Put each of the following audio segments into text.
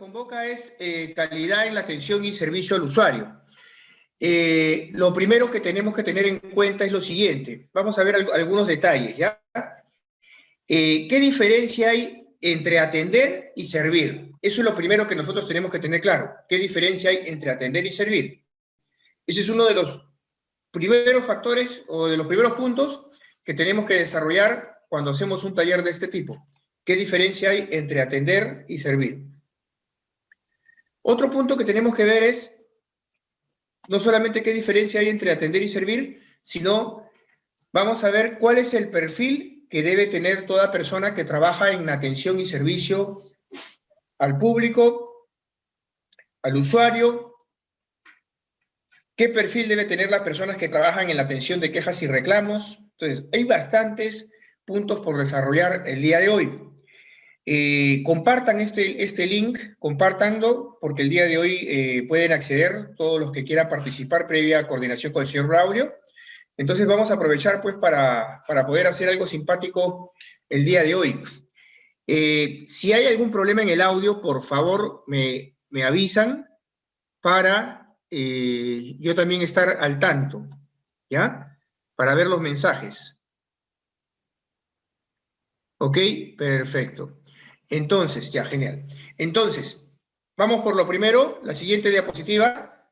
convoca es calidad en la atención y servicio al usuario. Lo primero que tenemos que tener en cuenta es lo siguiente. Vamos a ver algunos detalles, ¿ya? ¿Qué diferencia hay entre atender y servir? Eso es lo primero que nosotros tenemos que tener claro. ¿Qué diferencia hay entre atender y servir? Ese es uno de los primeros factores o de los primeros puntos que tenemos que desarrollar cuando hacemos un taller de este tipo. ¿Qué diferencia hay entre atender y servir? Otro punto que tenemos que ver es no solamente qué diferencia hay entre atender y servir, sino vamos a ver cuál es el perfil que debe tener toda persona que trabaja en atención y servicio al público, al usuario. ¿Qué perfil debe tener las personas que trabajan en la atención de quejas y reclamos? Entonces, hay bastantes puntos por desarrollar el día de hoy. Compartan este link, compártanlo, porque el día de hoy pueden acceder todos los que quieran participar previa coordinación con el señor Braulio. Entonces vamos a aprovechar pues para poder hacer algo simpático el día de hoy. Si hay algún problema en el audio, por favor me avisan para yo también estar al tanto, ¿ya? Para ver los mensajes. Ok, perfecto. Entonces, ya, genial. Entonces, vamos por lo primero, la siguiente diapositiva.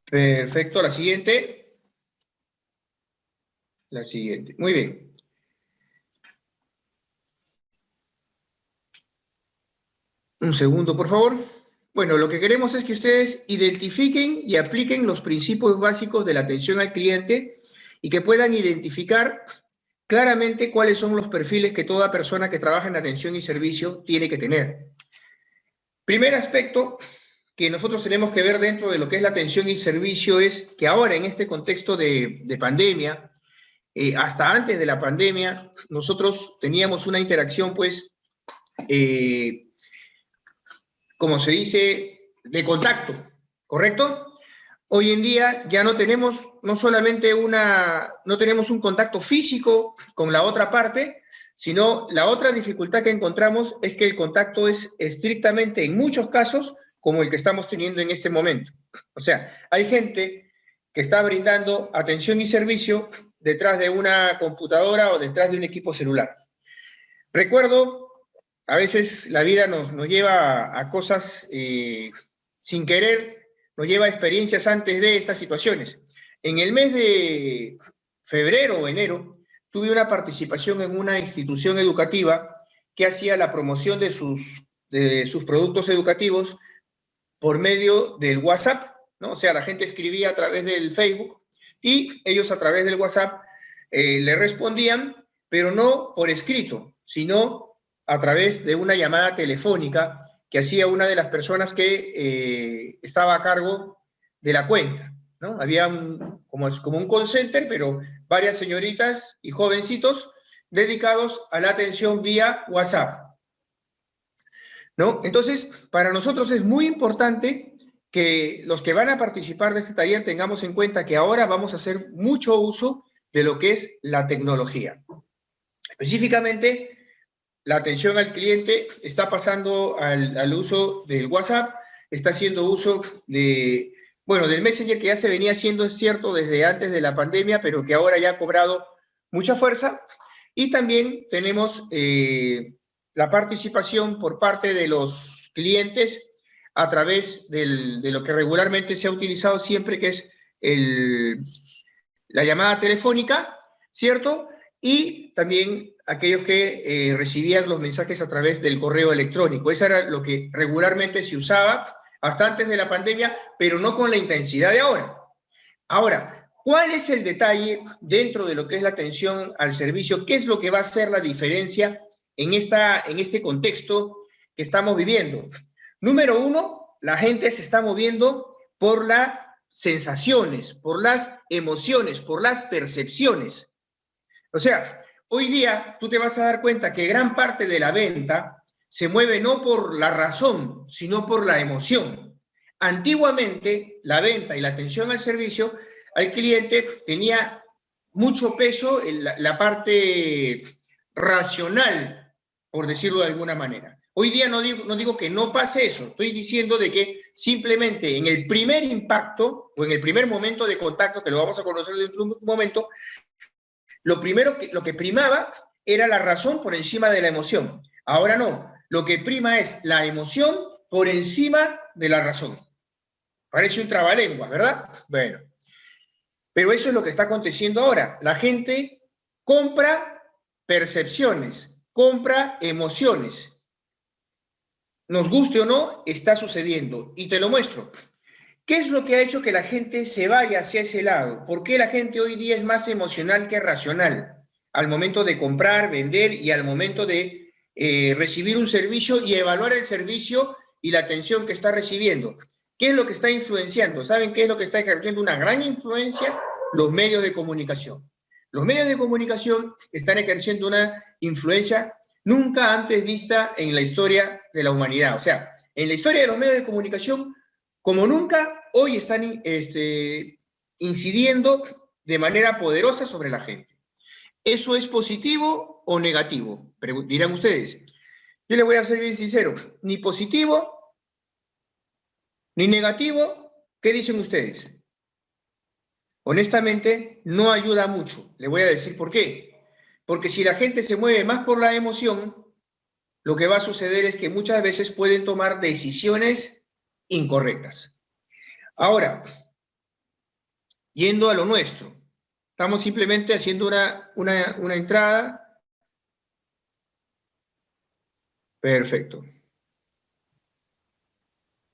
Perfecto, la siguiente. La siguiente, muy bien. Un segundo, por favor. Bueno, lo que queremos es que ustedes identifiquen y apliquen los principios básicos de la atención al cliente y que puedan identificar claramente cuáles son los perfiles que toda persona que trabaja en atención y servicio tiene que tener. Primer aspecto que nosotros tenemos que ver dentro de lo que es la atención y servicio es que ahora en este contexto de pandemia, hasta antes de la pandemia, nosotros teníamos una interacción pues, como se dice, de contacto, ¿correcto? Hoy en día ya no tenemos no solamente no tenemos un contacto físico con la otra parte, sino la otra dificultad que encontramos es que el contacto es estrictamente, en muchos casos, como el que estamos teniendo en este momento. O sea, hay gente que está brindando atención y servicio detrás de una computadora o detrás de un equipo celular. Recuerdo, a veces la vida nos lleva a cosas sin querer, nos lleva a experiencias antes de estas situaciones. En el mes de febrero o enero, tuve una participación en una institución educativa que hacía la promoción de sus productos educativos por medio del WhatsApp, ¿no? O sea, la gente escribía a través del Facebook y ellos a través del WhatsApp le respondían, pero no por escrito, sino a través de una llamada telefónica que hacía una de las personas que estaba a cargo de la cuenta, ¿no? Había como un call center, pero varias señoritas y jovencitos dedicados a la atención vía WhatsApp, ¿no? Entonces, para nosotros es muy importante que los que van a participar de este taller tengamos en cuenta que ahora vamos a hacer mucho uso de lo que es la tecnología. Específicamente, la atención al cliente está pasando al uso del WhatsApp, está haciendo uso del Messenger, que ya se venía haciendo, es cierto, desde antes de la pandemia, pero que ahora ya ha cobrado mucha fuerza. Y también tenemos la participación por parte de los clientes a través de lo que regularmente se ha utilizado siempre, que es la llamada telefónica, ¿cierto? Y también aquellos que recibían los mensajes a través del correo electrónico. Eso era lo que regularmente se usaba hasta antes de la pandemia, pero no con la intensidad de ahora. Ahora, ¿cuál es el detalle dentro de lo que es la atención al servicio? ¿Qué es lo que va a hacer la diferencia en este contexto que estamos viviendo? Número uno, la gente se está moviendo por las sensaciones, por las emociones, por las percepciones. O sea, hoy día tú te vas a dar cuenta que gran parte de la venta se mueve no por la razón, sino por la emoción. Antiguamente, la venta y la atención al servicio al cliente tenía mucho peso en la parte racional, por decirlo de alguna manera. Hoy día no digo que no pase eso, estoy diciendo de que simplemente en el primer impacto o en el primer momento de contacto, que lo vamos a conocer dentro de un momento, lo que primaba era la razón por encima de la emoción. Ahora no, lo que prima es la emoción por encima de la razón. Parece un trabalenguas, ¿verdad? Bueno, pero eso es lo que está aconteciendo ahora. La gente compra percepciones, compra emociones. Nos guste o no, está sucediendo. Y te lo muestro. ¿Qué es lo que ha hecho que la gente se vaya hacia ese lado? ¿Por qué la gente hoy día es más emocional que racional? Al momento de comprar, vender y al momento de recibir un servicio y evaluar el servicio y la atención que está recibiendo. ¿Qué es lo que está influenciando? ¿Saben qué es lo que está ejerciendo una gran influencia? Los medios de comunicación. Los medios de comunicación están ejerciendo una influencia nunca antes vista en la historia de la humanidad. O sea, en la historia de los medios de comunicación, como nunca, hoy están incidiendo de manera poderosa sobre la gente. ¿Eso es positivo o negativo? Dirán ustedes. Yo les voy a ser bien sincero, ni positivo, ni negativo. ¿Qué dicen ustedes? Honestamente, no ayuda mucho. Le voy a decir por qué. Porque si la gente se mueve más por la emoción, lo que va a suceder es que muchas veces pueden tomar decisiones incorrectas. Ahora, yendo a lo nuestro, estamos simplemente haciendo una entrada. Perfecto.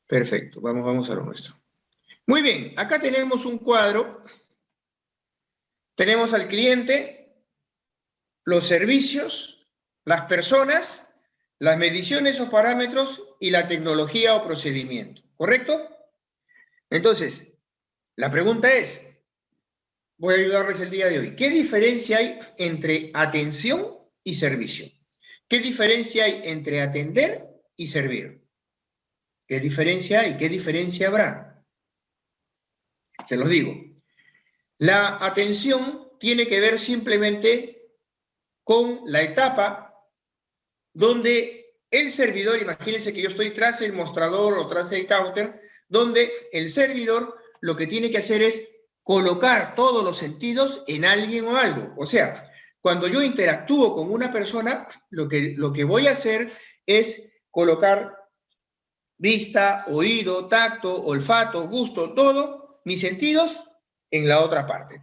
Perfecto, vamos a lo nuestro. Muy bien, acá tenemos un cuadro. Tenemos al cliente, los servicios, las personas, las mediciones o parámetros y la tecnología o procedimiento. ¿Correcto? Entonces, la pregunta es, voy a ayudarles el día de hoy. ¿Qué diferencia hay entre atención y servicio? ¿Qué diferencia hay entre atender y servir? ¿Qué diferencia hay? ¿Qué diferencia habrá? Se los digo. La atención tiene que ver simplemente con la etapa donde el servidor, imagínense que yo estoy tras el mostrador o tras el counter, donde el servidor lo que tiene que hacer es colocar todos los sentidos en alguien o algo. O sea, cuando yo interactúo con una persona, lo que voy a hacer es colocar vista, oído, tacto, olfato, gusto, todo, mis sentidos en la otra parte.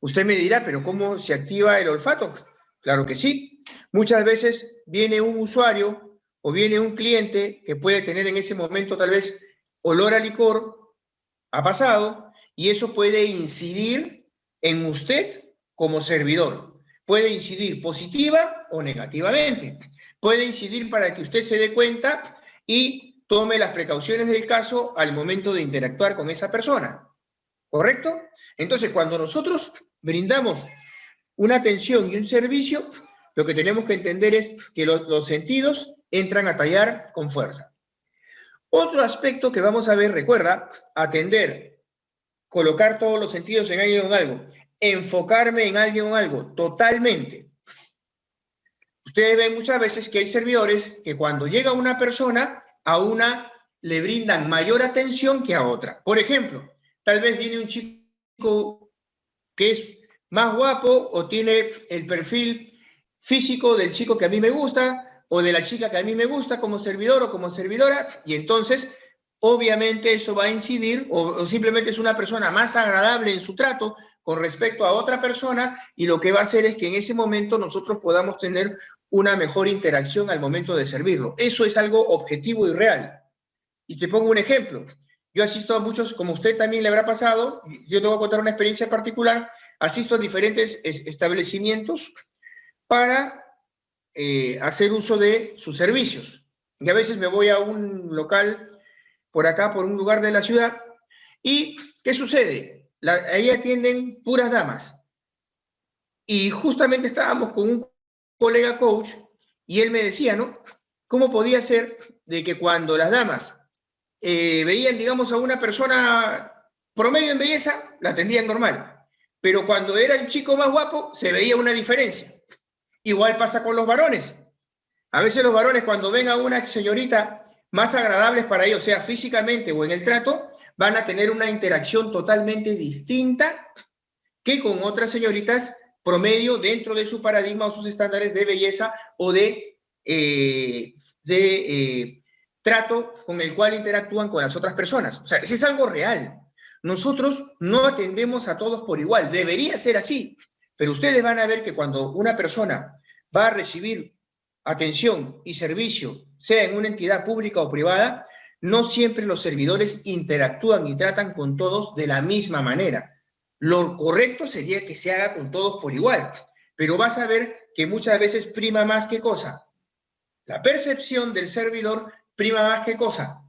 Usted me dirá, ¿pero cómo se activa el olfato? Claro que sí. Muchas veces viene un usuario o viene un cliente que puede tener en ese momento tal vez olor a licor, ha pasado, y eso puede incidir en usted como servidor. Puede incidir positiva o negativamente. Puede incidir para que usted se dé cuenta y tome las precauciones del caso al momento de interactuar con esa persona. ¿Correcto? Entonces, cuando nosotros brindamos una atención y un servicio, lo que tenemos que entender es que los sentidos entran a tallar con fuerza. Otro aspecto que vamos a ver, recuerda, atender, colocar todos los sentidos en alguien o en algo, enfocarme en alguien o en algo, totalmente. Ustedes ven muchas veces que hay servidores que cuando llega una persona, a una le brindan mayor atención que a otra. Por ejemplo, tal vez viene un chico que es más guapo o tiene el perfil físico del chico que a mí me gusta o de la chica que a mí me gusta como servidor o como servidora, y entonces obviamente eso va a incidir o simplemente es una persona más agradable en su trato con respecto a otra persona, y lo que va a hacer es que en ese momento nosotros podamos tener una mejor interacción al momento de servirlo. Eso es algo objetivo y real. Y te pongo un ejemplo. Yo asisto a muchos, como usted también le habrá pasado, yo te voy a contar una experiencia particular, asisto a diferentes establecimientos para hacer uso de sus servicios. Y a veces me voy a un local por acá, por un lugar de la ciudad, y ¿qué sucede? Ahí atienden puras damas. Y justamente estábamos con un colega coach y él me decía, ¿no? ¿Cómo podía ser de que cuando las damas veían, digamos, a una persona promedio en belleza, la atendían normal, pero cuando era el chico más guapo, se veía una diferencia? Igual pasa con los varones. A veces los varones, cuando ven a una señorita más agradable para ellos, sea físicamente o en el trato, van a tener una interacción totalmente distinta que con otras señoritas promedio dentro de su paradigma o sus estándares de belleza o de trato con el cual interactúan con las otras personas. O sea, eso es algo real. Nosotros no atendemos a todos por igual. Debería ser así. Pero ustedes van a ver que cuando una persona va a recibir atención y servicio, sea en una entidad pública o privada, no siempre los servidores interactúan y tratan con todos de la misma manera. Lo correcto sería que se haga con todos por igual, pero vas a ver que muchas veces prima más que cosa. La percepción del servidor prima más que cosa.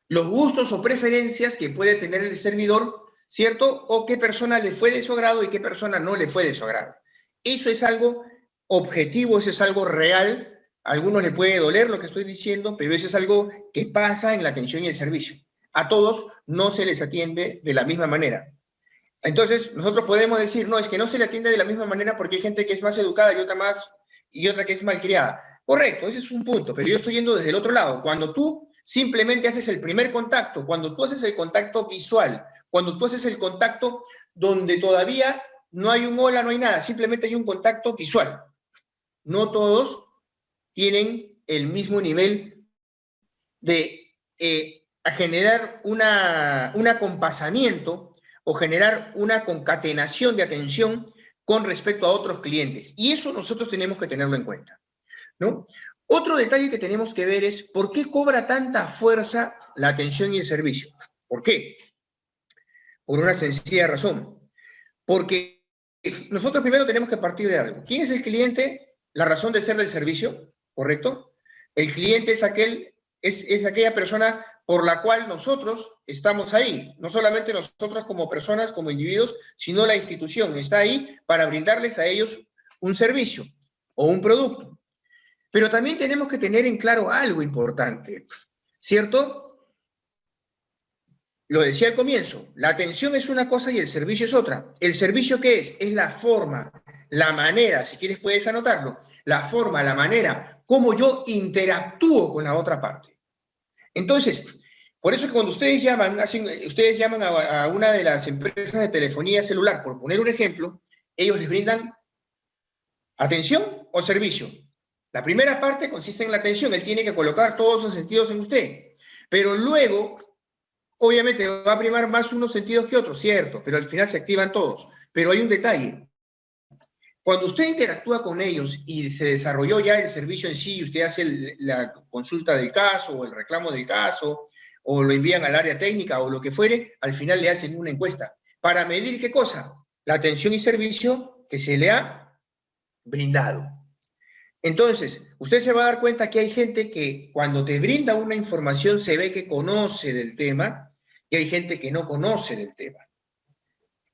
Los gustos o preferencias que puede tener el servidor, ¿cierto? O qué persona le fue de su agrado y qué persona no le fue de su agrado. Eso es algo objetivo, eso es algo real. A algunos les puede doler lo que estoy diciendo, pero eso es algo que pasa en la atención y el servicio. A todos no se les atiende de la misma manera. Entonces, nosotros podemos decir, no, es que no se le atiende de la misma manera porque hay gente que es más educada y otra que es malcriada. Correcto, ese es un punto, pero yo estoy yendo desde el otro lado. Cuando tú simplemente haces el primer contacto, cuando tú haces el contacto visual, cuando tú haces el contacto donde todavía no hay un hola, no hay nada, simplemente hay un contacto visual. No todos tienen el mismo nivel de generar un acompasamiento o generar una concatenación de atención con respecto a otros clientes. Y eso nosotros tenemos que tenerlo en cuenta, ¿no? Otro detalle que tenemos que ver es por qué cobra tanta fuerza la atención y el servicio. ¿Por qué? Por una sencilla razón. Porque nosotros primero tenemos que partir de algo. ¿Quién es el cliente? La razón de ser del servicio, ¿correcto? El cliente es aquella persona por la cual nosotros estamos ahí. No solamente nosotros como personas, como individuos, sino la institución está ahí para brindarles a ellos un servicio o un producto. Pero también tenemos que tener en claro algo importante, ¿cierto? Lo decía al comienzo, la atención es una cosa y el servicio es otra. ¿El servicio qué es? Es la forma, la manera, si quieres puedes anotarlo, la forma, la manera, cómo yo interactúo con la otra parte. Entonces, por eso que cuando ustedes llaman a una de las empresas de telefonía celular, por poner un ejemplo, ellos les brindan atención o servicio. La primera parte consiste en la atención, él tiene que colocar todos sus sentidos en usted, pero luego, obviamente, va a primar más unos sentidos que otros, cierto, pero al final se activan todos. Pero hay un detalle. Cuando usted interactúa con ellos y se desarrolló ya el servicio en sí, y usted hace la consulta del caso o el reclamo del caso, o lo envían al área técnica o lo que fuere, al final le hacen una encuesta. ¿Para medir qué cosa? La atención y servicio que se le ha brindado. Entonces, usted se va a dar cuenta que hay gente que cuando te brinda una información se ve que conoce del tema y hay gente que no conoce del tema.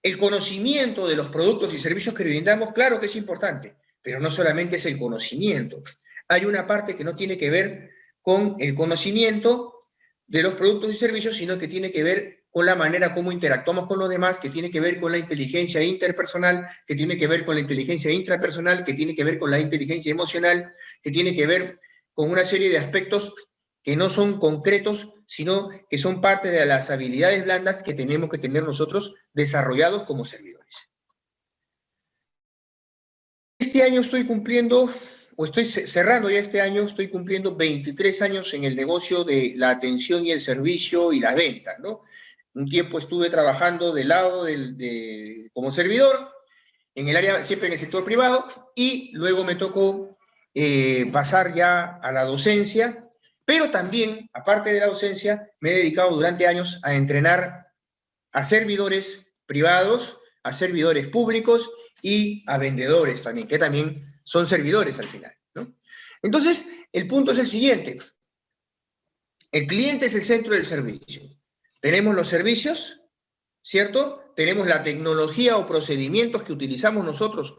El conocimiento de los productos y servicios que brindamos, claro que es importante, pero no solamente es el conocimiento. Hay una parte que no tiene que ver con el conocimiento de los productos y servicios, sino que tiene que ver con la manera como interactuamos con los demás, que tiene que ver con la inteligencia interpersonal, que tiene que ver con la inteligencia intrapersonal, que tiene que ver con la inteligencia emocional, que tiene que ver con una serie de aspectos que no son concretos, sino que son parte de las habilidades blandas que tenemos que tener nosotros desarrollados como servidores. Este año estoy cumpliendo, o estoy cerrando ya este año, estoy cumpliendo 23 años en el negocio de la atención y el servicio y las ventas, ¿no? Un tiempo estuve trabajando del lado como servidor, en el área, siempre en el sector privado, y luego me tocó pasar ya a la docencia, pero también, aparte de la docencia, me he dedicado durante años a entrenar a servidores privados, a servidores públicos y a vendedores también, que también son servidores al final, ¿no? Entonces, el punto es el siguiente. El cliente es el centro del servicio. Tenemos los servicios, ¿cierto? Tenemos la tecnología o procedimientos que utilizamos nosotros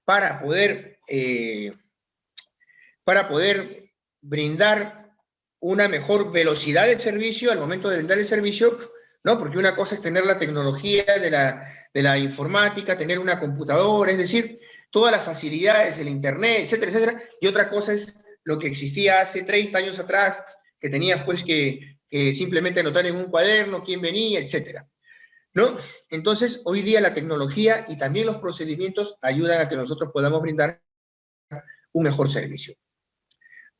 para poder brindar una mejor velocidad del servicio al momento de brindar el servicio, ¿no? Porque una cosa es tener la tecnología de la informática, tener una computadora, es decir, todas las facilidades, el internet, etcétera, etcétera, y otra cosa es lo que existía hace 30 años atrás, que tenías pues que simplemente anotar en un cuaderno quién venía, etcétera, ¿no? Entonces, hoy día la tecnología y también los procedimientos ayudan a que nosotros podamos brindar un mejor servicio.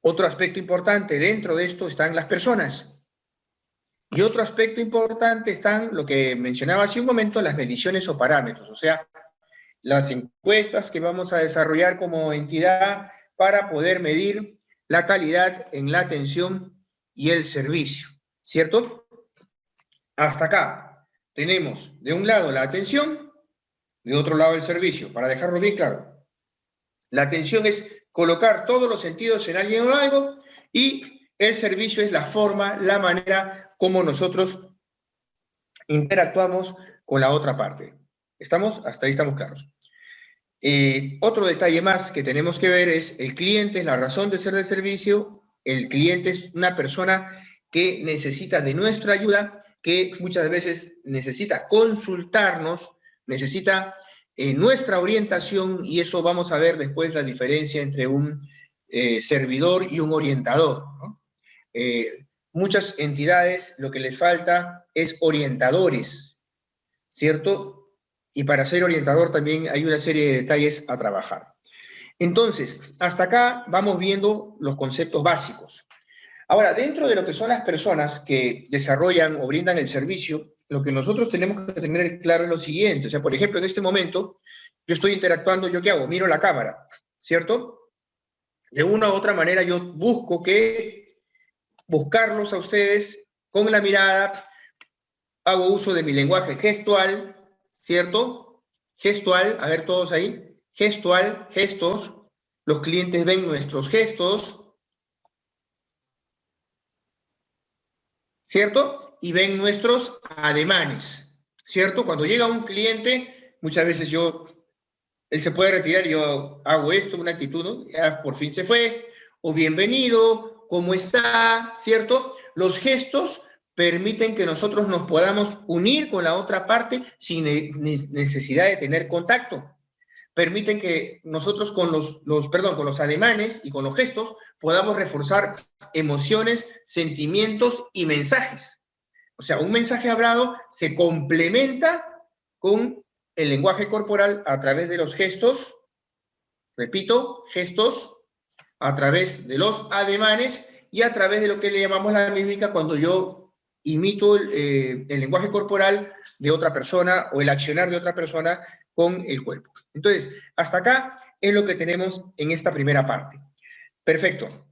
Otro aspecto importante dentro de esto están las personas. Y otro aspecto importante están, lo que mencionaba hace un momento, las mediciones o parámetros, o sea, las encuestas que vamos a desarrollar como entidad para poder medir la calidad en la atención y el servicio, ¿cierto? Hasta acá tenemos de un lado la atención, de otro lado el servicio, para dejarlo bien claro. La atención es colocar todos los sentidos en alguien o algo, y el servicio es la forma, la manera como nosotros interactuamos con la otra parte. ¿Estamos? Hasta ahí estamos claros. Otro detalle más que tenemos que ver es el cliente, es la razón de ser del servicio. El cliente es una persona que necesita de nuestra ayuda, que muchas veces necesita consultarnos, necesita nuestra orientación, y eso vamos a ver después la diferencia entre un servidor y un orientador, ¿no? Muchas entidades lo que les falta es orientadores, ¿cierto? Y para ser orientador también hay una serie de detalles a trabajar. Entonces, hasta acá vamos viendo los conceptos básicos. Ahora, dentro de lo que son las personas que desarrollan o brindan el servicio, lo que nosotros tenemos que tener claro es lo siguiente. O sea, por ejemplo, en este momento, yo estoy interactuando, ¿yo qué hago? Miro la cámara, ¿cierto? De una u otra manera yo busco buscarlos a ustedes con la mirada, hago uso de mi lenguaje gestual, ¿cierto? Gestual, a ver todos ahí, gestual, gestos, los clientes ven nuestros gestos, ¿cierto? Y ven nuestros ademanes, ¿cierto? Cuando llega un cliente, muchas veces él se puede retirar y yo hago esto, una actitud, ¿no? Ya por fin se fue, o bienvenido, ¿cómo está? ¿Cierto? Los gestos permiten que nosotros nos podamos unir con la otra parte sin necesidad de tener contacto. Permiten que nosotros con con los ademanes y con los gestos podamos reforzar emociones, sentimientos y mensajes. O sea, un mensaje hablado se complementa con el lenguaje corporal a través de los gestos, repito, gestos, a través de los ademanes y a través de lo que le llamamos la mímica, cuando yo imito el lenguaje corporal de otra persona o el accionar de otra persona con el cuerpo. Entonces, hasta acá es lo que tenemos en esta primera parte. Perfecto.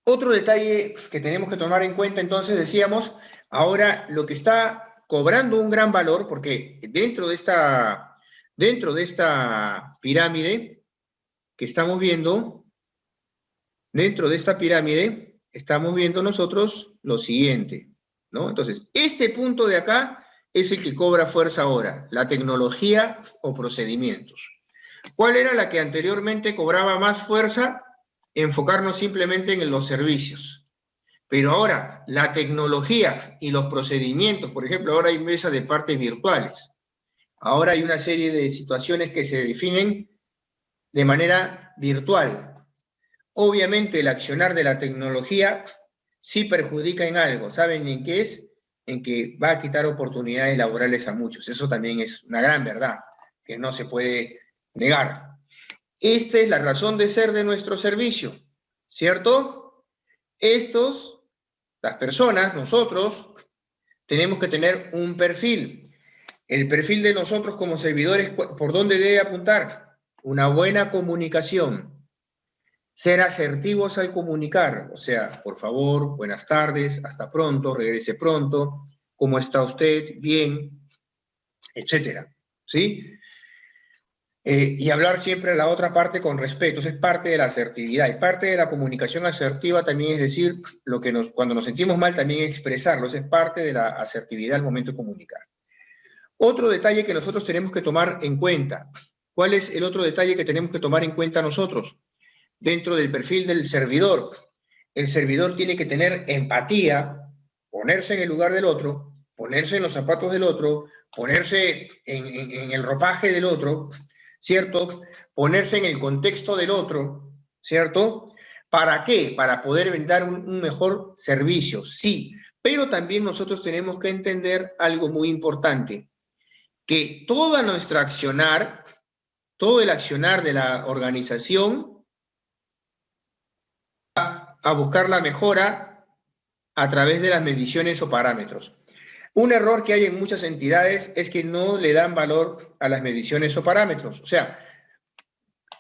Otro detalle que tenemos que tomar en cuenta, entonces, decíamos, ahora lo que está cobrando un gran valor, porque dentro de esta pirámide que estamos viendo, dentro de esta pirámide estamos viendo nosotros lo siguiente, ¿no? Entonces, este punto de acá es el que cobra fuerza ahora, la tecnología o procedimientos. ¿Cuál era la que anteriormente cobraba más fuerza? Enfocarnos simplemente en los servicios. Pero ahora, la tecnología y los procedimientos, por ejemplo, ahora hay mesas de partes virtuales. Ahora hay una serie de situaciones que se definen de manera virtual. Obviamente, el accionar de la tecnología sí perjudica en algo. ¿Saben en qué es? En que va a quitar oportunidades laborales a muchos. Eso también es una gran verdad, que no se puede negar. Esta es la razón de ser de nuestro servicio, ¿cierto? Las personas, nosotros, tenemos que tener un perfil. El perfil de nosotros como servidores, ¿por dónde debe apuntar? Una buena comunicación. Ser asertivos al comunicar, o sea, por favor, buenas tardes, hasta pronto, regrese pronto, ¿cómo está usted? Bien, etcétera, ¿sí? Y hablar siempre a la otra parte con respeto, eso es parte de la asertividad, y parte de la comunicación asertiva también es decir, cuando nos sentimos mal también expresarlo, eso es parte de la asertividad al momento de comunicar. Otro detalle que nosotros tenemos que tomar en cuenta, ¿cuál es el otro detalle que tenemos que tomar en cuenta nosotros? Dentro del perfil del servidor, el servidor tiene que tener empatía, ponerse en el lugar del otro, ponerse en los zapatos del otro, ponerse en el ropaje del otro, ¿cierto? Ponerse en el contexto del otro, ¿cierto? ¿Para qué? Para poder brindar un mejor servicio, sí, pero también nosotros tenemos que entender algo muy importante, que toda nuestra accionar, todo el accionar de la organización va a buscar la mejora a través de las mediciones o parámetros. Un error que hay en muchas entidades es que no le dan valor a las mediciones o parámetros. O sea,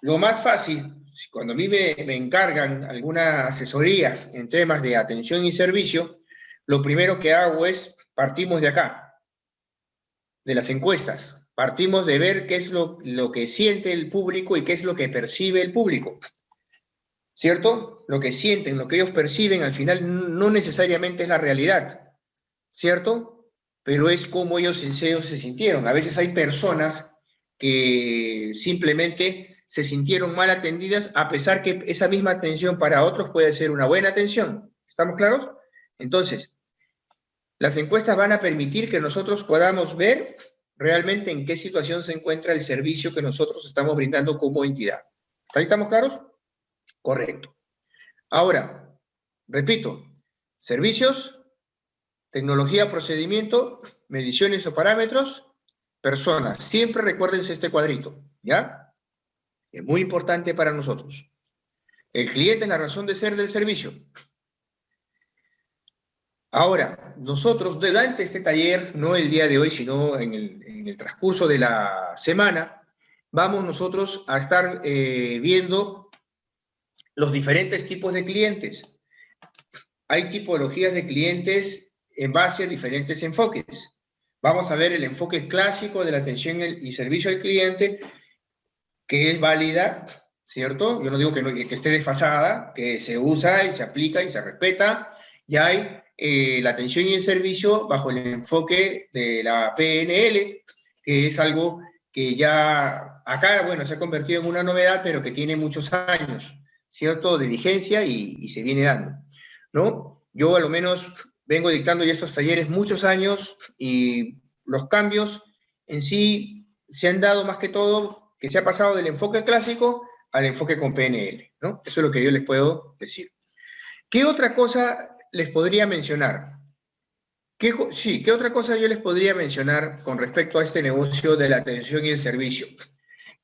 lo más fácil, cuando a mí me encargan alguna asesoría en temas de atención y servicio, lo primero que hago es, partimos de acá, de las encuestas. Partimos de ver qué es lo que siente el público y qué es lo que percibe el público. ¿Cierto? Lo que sienten, lo que ellos perciben, al final no necesariamente es la realidad. ¿Cierto? Pero es como ellos se sintieron. A veces hay personas que simplemente se sintieron mal atendidas, a pesar que esa misma atención para otros puede ser una buena atención. ¿Estamos claros? Entonces, las encuestas van a permitir que nosotros podamos ver realmente en qué situación se encuentra el servicio que nosotros estamos brindando como entidad. ¿Ahí estamos claros? Correcto. Ahora, repito, servicios, tecnología, procedimiento, mediciones o parámetros, personas. Siempre recuérdense este cuadrito, ¿ya? Es muy importante para nosotros. El cliente es la razón de ser del servicio. Ahora, nosotros durante este taller, no el día de hoy, sino en el transcurso de la semana, vamos nosotros a estar viendo los diferentes tipos de clientes. Hay tipologías de clientes en base a diferentes enfoques. Vamos a ver el enfoque clásico de la atención y servicio al cliente, que es válida, ¿cierto? Yo no digo que esté desfasada, que se usa y se aplica y se respeta. Ya hay la atención y el servicio bajo el enfoque de la PNL, que es algo que ya acá, bueno, se ha convertido en una novedad, pero que tiene muchos años, ¿cierto?, de vigencia y se viene dando, ¿no? Yo a lo menos vengo dictando ya estos talleres muchos años y los cambios en sí se han dado más que todo que se ha pasado del enfoque clásico al enfoque con PNL, ¿no? Eso es lo que yo les puedo decir. ¿Qué otra cosa les podría mencionar? ¿Qué otra cosa yo les podría mencionar con respecto a este negocio de la atención y el servicio?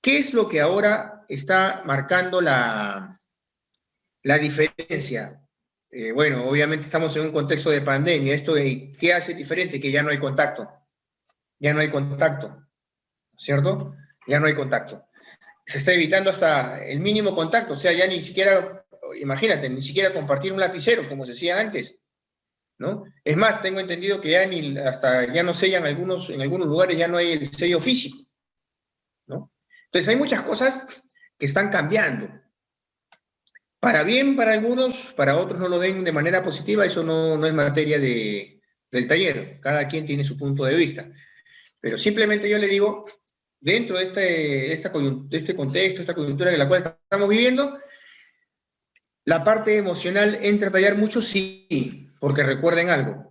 ¿Qué es lo que ahora está marcando la diferencia? Bueno, obviamente estamos en un contexto de pandemia. ¿Esto qué hace diferente? Que ya no hay contacto. Ya no hay contacto, ¿cierto? Ya no hay contacto. Se está evitando hasta el mínimo contacto. O sea, ya ni siquiera, imagínate, ni siquiera compartir un lapicero como se hacía antes, ¿no? Es más, tengo entendido que ya no sellan en algunos lugares ya no hay el sello físico, ¿no? Entonces hay muchas cosas que están cambiando. Para bien para algunos, para otros no lo ven de manera positiva, eso no es materia del taller, cada quien tiene su punto de vista. Pero simplemente yo le digo, dentro de este contexto, esta coyuntura en la cual estamos viviendo, la parte emocional entra a tallar mucho, sí, porque recuerden algo,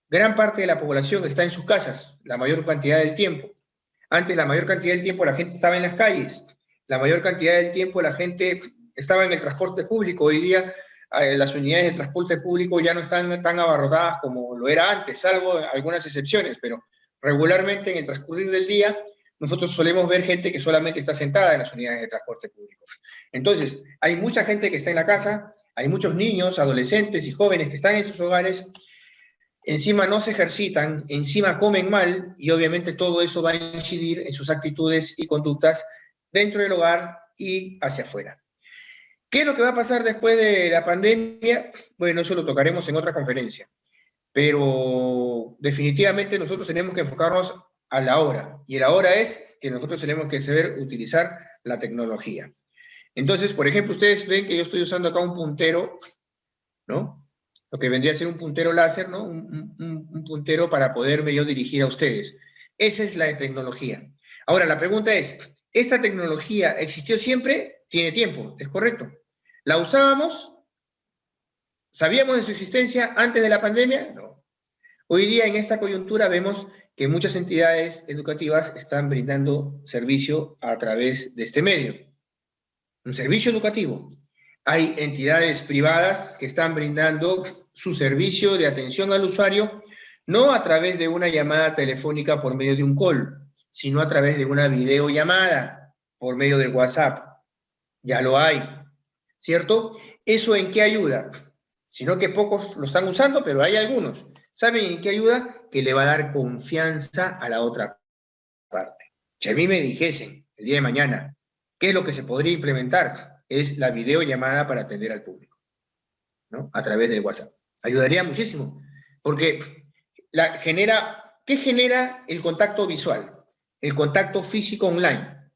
gran parte de la población está en sus casas la mayor cantidad del tiempo. Antes la mayor cantidad del tiempo la gente estaba en las calles, la mayor cantidad del tiempo la gente estaba en el transporte público. Hoy día las unidades de transporte público ya no están tan abarrotadas como lo era antes, salvo algunas excepciones, pero regularmente en el transcurrir del día nosotros solemos ver gente que solamente está sentada en las unidades de transporte público. Entonces, hay mucha gente que está en la casa, hay muchos niños, adolescentes y jóvenes que están en sus hogares, encima no se ejercitan, encima comen mal, y obviamente todo eso va a incidir en sus actitudes y conductas dentro del hogar y hacia afuera. ¿Qué es lo que va a pasar después de la pandemia? Bueno, eso lo tocaremos en otra conferencia, pero definitivamente nosotros tenemos que enfocarnos a la hora, y el ahora es que nosotros tenemos que saber utilizar la tecnología. Entonces, por ejemplo, ustedes ven que yo estoy usando acá un puntero, ¿no? Lo que vendría a ser un puntero láser, ¿no? Un puntero para poderme yo dirigir a ustedes. Esa es la tecnología. Ahora, la pregunta es, ¿esta tecnología existió siempre? Tiene tiempo, es correcto. ¿La usábamos? ¿Sabíamos de su existencia antes de la pandemia? No. Hoy día en esta coyuntura vemos que muchas entidades educativas están brindando servicio a través de este medio. Un servicio educativo. Hay entidades privadas que están brindando su servicio de atención al usuario no a través de una llamada telefónica por medio de un call, sino a través de una videollamada por medio del WhatsApp. Ya lo hay, ¿cierto? ¿Eso en qué ayuda? Sino que pocos lo están usando, pero hay algunos. ¿Saben en qué ayuda? Que le va a dar confianza a la otra parte. Si a mí me dijesen el día de mañana, ¿qué es lo que se podría implementar? Es la videollamada para atender al público, ¿no? A través del WhatsApp. Ayudaría muchísimo, porque ¿qué genera el contacto visual? El contacto físico online.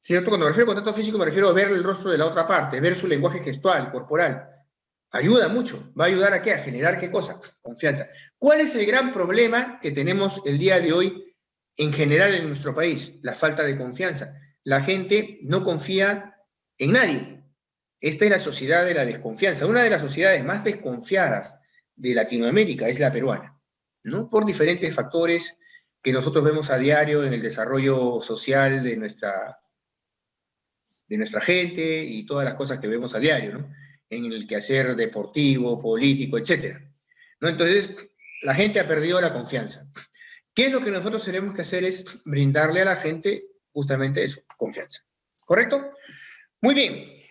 ¿Cierto? Cuando me refiero a contacto físico me refiero a ver el rostro de la otra parte, ver su lenguaje gestual, corporal. Ayuda mucho. ¿Va a ayudar a qué? A generar ¿qué cosa? Confianza. ¿Cuál es el gran problema que tenemos el día de hoy en general en nuestro país? La falta de confianza. La gente no confía en nadie. Esta es la sociedad de la desconfianza. Una de las sociedades más desconfiadas de Latinoamérica es la peruana, ¿no? Por diferentes factores que nosotros vemos a diario en el desarrollo social de nuestra gente y todas las cosas que vemos a diario, ¿no? En el quehacer deportivo, político, etc. ¿No? Entonces, la gente ha perdido la confianza. ¿Qué es lo que nosotros tenemos que hacer? Es brindarle a la gente justamente eso, confianza. ¿Correcto? Muy bien.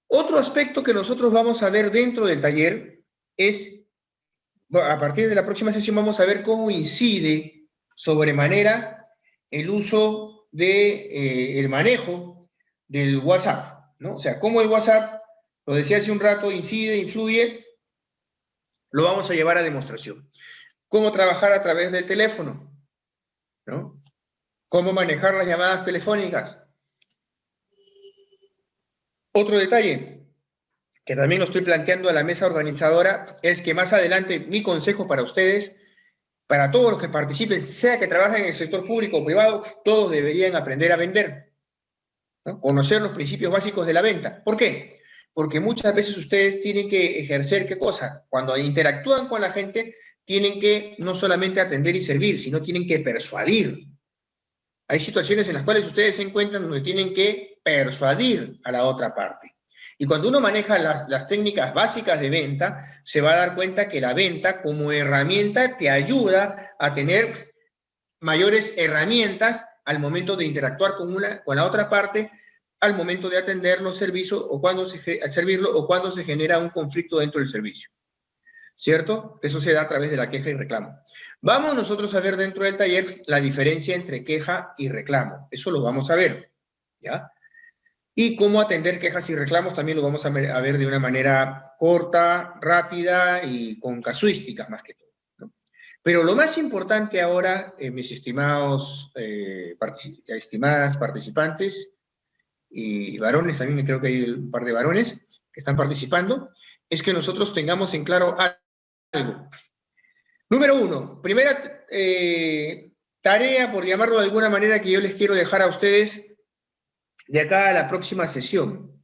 Otro aspecto que nosotros vamos a ver dentro del taller es, a partir de la próxima sesión vamos a ver cómo incide sobremanera el uso el manejo del WhatsApp, ¿no? O sea, cómo el WhatsApp, lo decía hace un rato, incide, influye, lo vamos a llevar a demostración. Cómo trabajar a través del teléfono, ¿no? Cómo manejar las llamadas telefónicas. Otro detalle que también lo estoy planteando a la mesa organizadora es que más adelante mi consejo para ustedes, para todos los que participen, sea que trabajen en el sector público o privado, todos deberían aprender a vender, ¿no? Conocer los principios básicos de la venta. ¿Por qué? Porque muchas veces ustedes tienen que ejercer, ¿qué cosa? Cuando interactúan con la gente, tienen que no solamente atender y servir, sino tienen que persuadir. Hay situaciones en las cuales ustedes se encuentran donde tienen que persuadir a la otra parte. Y cuando uno maneja las técnicas básicas de venta, se va a dar cuenta que la venta como herramienta te ayuda a tener mayores herramientas al momento de interactuar con la otra parte, al momento de atender los servicios o cuando servirlo o cuando se genera un conflicto dentro del servicio. ¿Cierto? Eso se da a través de la queja y reclamo. Vamos nosotros a ver dentro del taller la diferencia entre queja y reclamo. Eso lo vamos a ver, ¿ya? Y cómo atender quejas y reclamos también lo vamos a ver de una manera corta, rápida y con casuística más que todo, ¿no? Pero lo más importante ahora, mis estimados, estimadas participantes y varones, también creo que hay un par de varones que están participando, es que nosotros tengamos en claro algo. Número uno, primera tarea, por llamarlo de alguna manera, que yo les quiero dejar a ustedes de acá a la próxima sesión.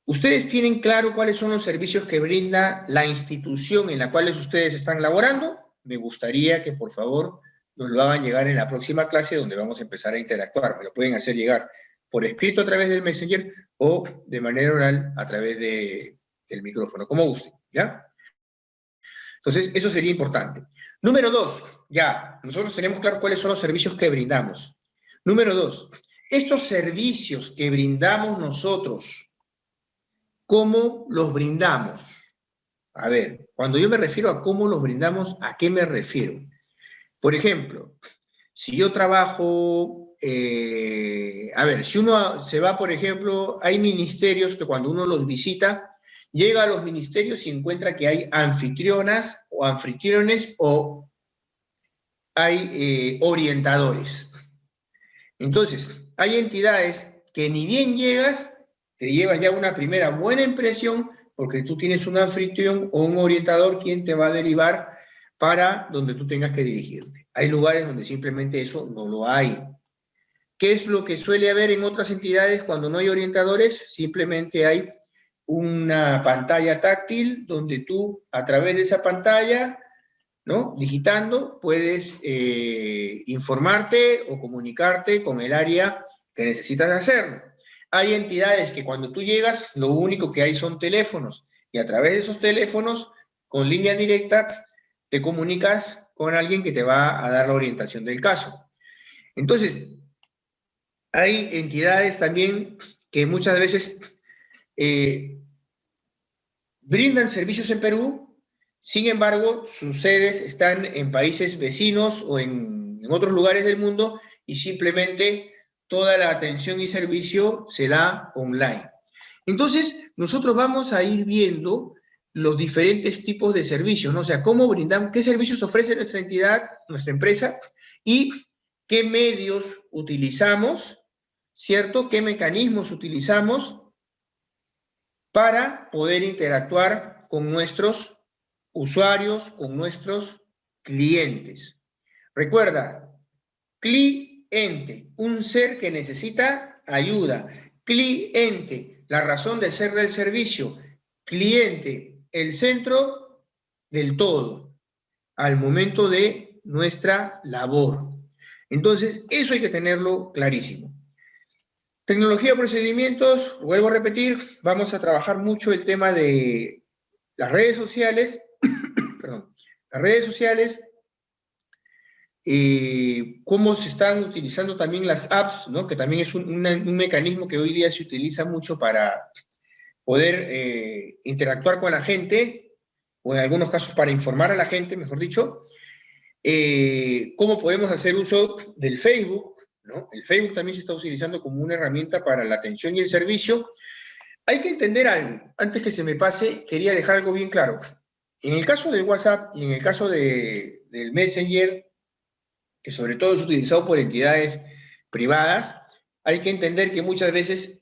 Ustedes tienen claro cuáles son los servicios que brinda la institución en la cual ustedes están laborando. Me gustaría que, por favor, nos lo hagan llegar en la próxima clase donde vamos a empezar a interactuar. Me lo pueden hacer llegar por escrito a través del Messenger o de manera oral a través del micrófono, como gusten, ¿ya? Entonces, eso sería importante. Número dos, ya, nosotros tenemos claro cuáles son los servicios que brindamos. Número dos, estos servicios que brindamos nosotros, ¿cómo los brindamos? A ver, cuando yo me refiero a cómo los brindamos, ¿a qué me refiero? Por ejemplo, si yo trabajo, a ver, si uno se va, por ejemplo, hay ministerios que cuando uno los visita, llega a los ministerios y encuentra que hay anfitrionas o anfitriones o hay orientadores. Entonces, hay entidades que ni bien llegas, te llevas ya una primera buena impresión porque tú tienes un anfitrión o un orientador quien te va a derivar para donde tú tengas que dirigirte. Hay lugares donde simplemente eso no lo hay. ¿Qué es lo que suele haber en otras entidades cuando no hay orientadores? Simplemente hay una pantalla táctil donde tú, a través de esa pantalla, ¿no?, digitando, puedes informarte o comunicarte con el área que necesitas hacerlo. Hay entidades que cuando tú llegas, lo único que hay son teléfonos, y a través de esos teléfonos, con línea directa, te comunicas con alguien que te va a dar la orientación del caso. Entonces, hay entidades también que muchas veces brindan servicios en Perú, sin embargo, sus sedes están en países vecinos o en otros lugares del mundo y simplemente toda la atención y servicio se da online. Entonces, nosotros vamos a ir viendo los diferentes tipos de servicios, ¿no? O sea, cómo brindamos, qué servicios ofrece nuestra entidad, nuestra empresa, y qué medios utilizamos, ¿cierto? ¿Qué mecanismos utilizamos para poder interactuar con nuestros usuarios, con nuestros clientes? Recuerda, cliente, un ser que necesita ayuda. Cliente, la razón de ser del servicio. Cliente, el centro del todo, al momento de nuestra labor. Entonces, eso hay que tenerlo clarísimo. Tecnología de procedimientos, vuelvo a repetir, vamos a trabajar mucho el tema de las redes sociales, perdón, las redes sociales, cómo se están utilizando también las apps, ¿no?, que también es un mecanismo que hoy día se utiliza mucho para poder interactuar con la gente, o en algunos casos para informar a la gente, mejor dicho. Cómo podemos hacer uso del Facebook, ¿no? El Facebook también se está utilizando como una herramienta para la atención y el servicio. Hay que entender algo. Antes que se me pase, quería dejar algo bien claro. En el caso del WhatsApp y en el caso del Messenger, que sobre todo es utilizado por entidades privadas, hay que entender que muchas veces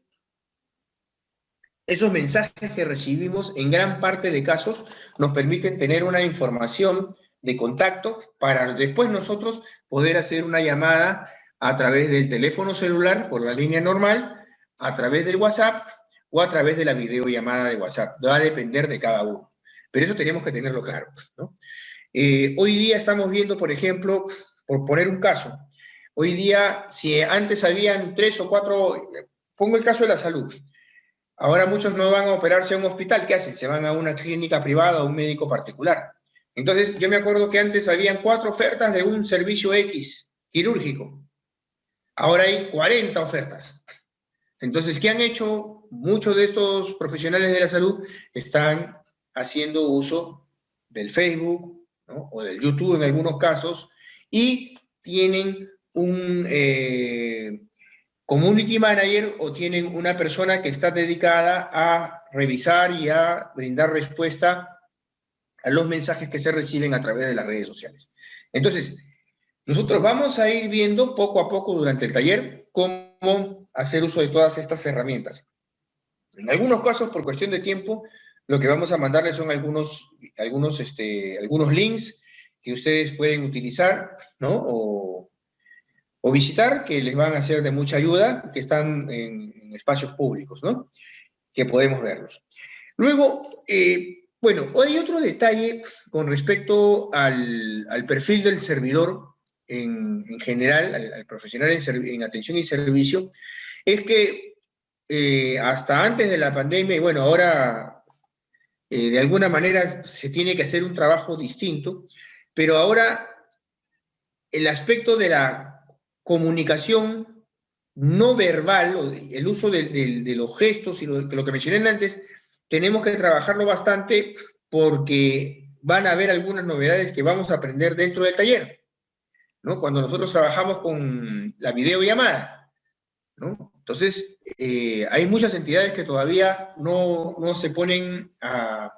esos mensajes que recibimos, en gran parte de casos, nos permiten tener una información de contacto para después nosotros poder hacer una llamada a través del teléfono celular, por la línea normal, a través del WhatsApp o a través de la videollamada de WhatsApp. Va a depender de cada uno. Pero eso tenemos que tenerlo claro, ¿no? Hoy día estamos viendo, por ejemplo, por poner un caso, hoy día, si antes habían 3 o 4, pongo el caso de la salud, ahora muchos no van a operarse a un hospital, ¿qué hacen? Se van a una clínica privada o un médico particular. Entonces, yo me acuerdo que antes habían 4 ofertas de un servicio X quirúrgico. Ahora hay 40 ofertas. Entonces, ¿qué han hecho? Muchos de estos profesionales de la salud están haciendo uso del Facebook, ¿no?, o del YouTube en algunos casos, y tienen un community manager o tienen una persona que está dedicada a revisar y a brindar respuesta a los mensajes que se reciben a través de las redes sociales. Entonces, nosotros vamos a ir viendo poco a poco durante el taller cómo hacer uso de todas estas herramientas. En algunos casos, por cuestión de tiempo, lo que vamos a mandarles son algunos links que ustedes pueden utilizar, ¿no?, o visitar, que les van a ser de mucha ayuda, que están en espacios públicos, ¿no?, que podemos verlos. Luego, bueno, hay otro detalle con respecto al perfil del servidor en general, al profesional en atención y servicio, es que hasta antes de la pandemia, y bueno, ahora de alguna manera se tiene que hacer un trabajo distinto, pero ahora el aspecto de la comunicación no verbal, o el uso de los gestos y lo que mencioné antes, tenemos que trabajarlo bastante porque van a haber algunas novedades que vamos a aprender dentro del taller, ¿no?, cuando nosotros trabajamos con la videollamada, ¿no? Entonces, hay muchas entidades que todavía no se ponen a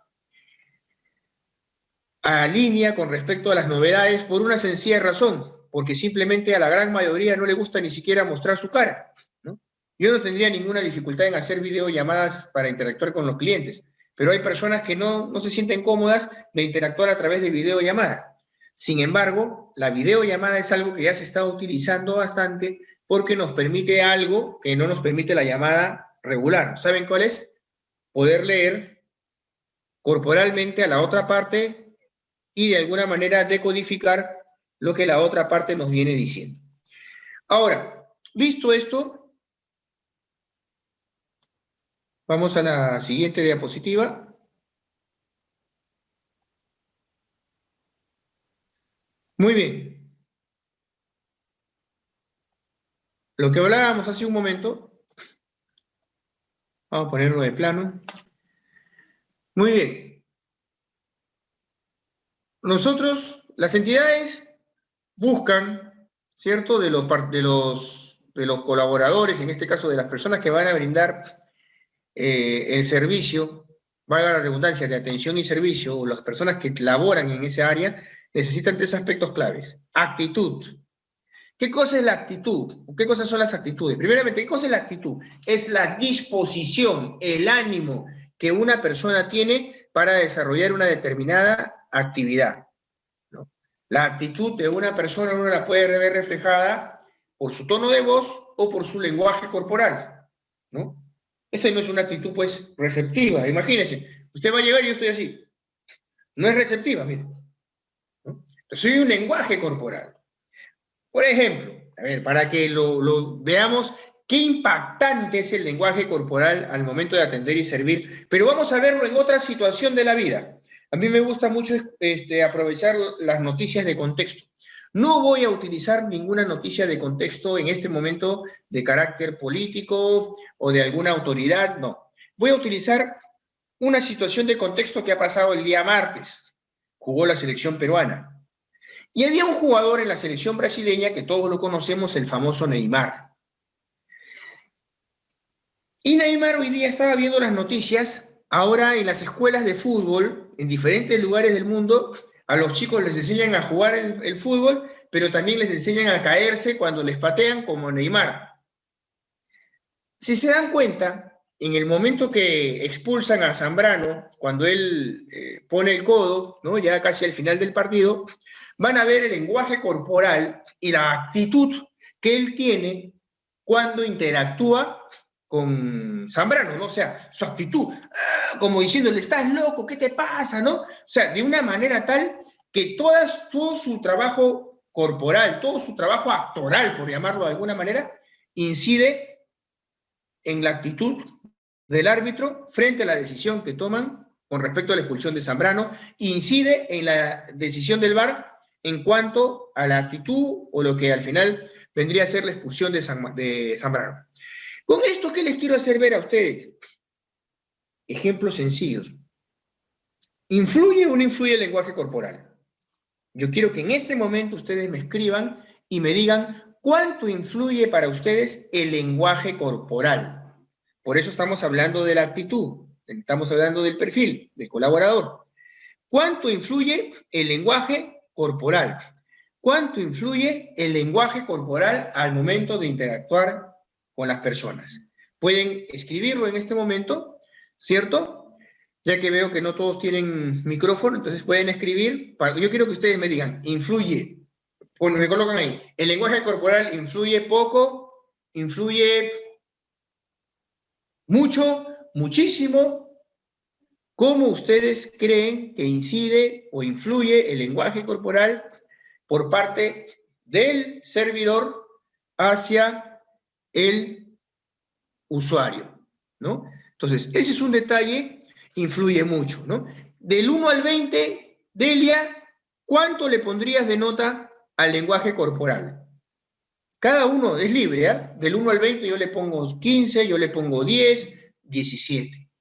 línea con respecto a las novedades por una sencilla razón, porque simplemente a la gran mayoría no le gusta ni siquiera mostrar su cara, ¿no? Yo no tendría ninguna dificultad en hacer videollamadas para interactuar con los clientes, pero hay personas que no se sienten cómodas de interactuar a través de videollamada. Sin embargo, la videollamada es algo que ya se está utilizando bastante porque nos permite algo que no nos permite la llamada regular. ¿Saben cuál es? poder leer corporalmente a la otra parte y de alguna manera decodificar lo que la otra parte nos viene diciendo. Ahora, visto esto, vamos a la siguiente diapositiva. Muy bien. Lo que hablábamos hace un momento, vamos a ponerlo de plano. Muy bien. Nosotros, las entidades buscan, ¿cierto?, de los colaboradores, en este caso de las personas que van a brindar el servicio, valga la redundancia, de atención y servicio, o las personas que laboran en esa área, necesitan 3 aspectos claves. Actitud. ¿Qué cosa es la actitud? ¿Qué cosas son las actitudes? Primeramente, ¿qué cosa es la actitud? Es la disposición, el ánimo que una persona tiene para desarrollar una determinada actividad, ¿no? La actitud de una persona uno la puede ver reflejada por su tono de voz o por su lenguaje corporal, ¿no? Esta no es una actitud, pues, receptiva. Imagínense, usted va a llegar y yo estoy así. No es receptiva, mire, ¿no? Entonces, soy un lenguaje corporal. Por ejemplo, a ver, para que lo veamos, qué impactante es el lenguaje corporal al momento de atender y servir, pero vamos a verlo en otra situación de la vida. A mí me gusta mucho aprovechar las noticias de contexto. No voy a utilizar ninguna noticia de contexto en este momento de carácter político o de alguna autoridad, no. Voy a utilizar una situación de contexto que ha pasado el día martes. Jugó la selección peruana. Y había un jugador en la selección brasileña que todos lo conocemos, el famoso Neymar. Y Neymar hoy día estaba viendo las noticias, ahora en las escuelas de fútbol, en diferentes lugares del mundo, a los chicos les enseñan a jugar el fútbol, pero también les enseñan a caerse cuando les patean como Neymar. Si se dan cuenta, en el momento que expulsan a Zambrano, cuando él pone el codo, ¿no?, ya casi al final del partido, van a ver el lenguaje corporal y la actitud que él tiene cuando interactúa con Zambrano, ¿no? O sea, su actitud, como diciéndole, estás loco, ¿qué te pasa?, ¿no? O sea, de una manera tal que todo su trabajo corporal, todo su trabajo actoral, por llamarlo de alguna manera, incide en la actitud del árbitro frente a la decisión que toman con respecto a la expulsión de Zambrano, incide en la decisión del VAR en cuanto a la actitud o lo que al final vendría a ser la expulsión de Zambrano. Con esto, ¿qué les quiero hacer ver a ustedes? Ejemplos sencillos. ¿Influye o no influye el lenguaje corporal? Yo quiero que en este momento ustedes me escriban y me digan cuánto influye para ustedes el lenguaje corporal. Por eso estamos hablando de la actitud, estamos hablando del perfil del colaborador. ¿Cuánto influye el lenguaje corporal? ¿Cuánto influye el lenguaje corporal al momento de interactuar con las personas? Pueden escribirlo en este momento, ¿cierto? Ya que veo que no todos tienen micrófono, entonces pueden escribir. Yo quiero que ustedes me digan, influye. Bueno, me colocan ahí. El lenguaje corporal influye poco, influye mucho, muchísimo. ¿Cómo ustedes creen que incide o influye el lenguaje corporal por parte del servidor hacia el usuario, ¿no? Entonces, ese es un detalle, influye mucho, ¿no? Del 1 al 20, Delia, ¿cuánto le pondrías de nota al lenguaje corporal? Cada uno es libre, ¿eh? Del 1 al 20 yo le pongo 15, yo le pongo 10, 17.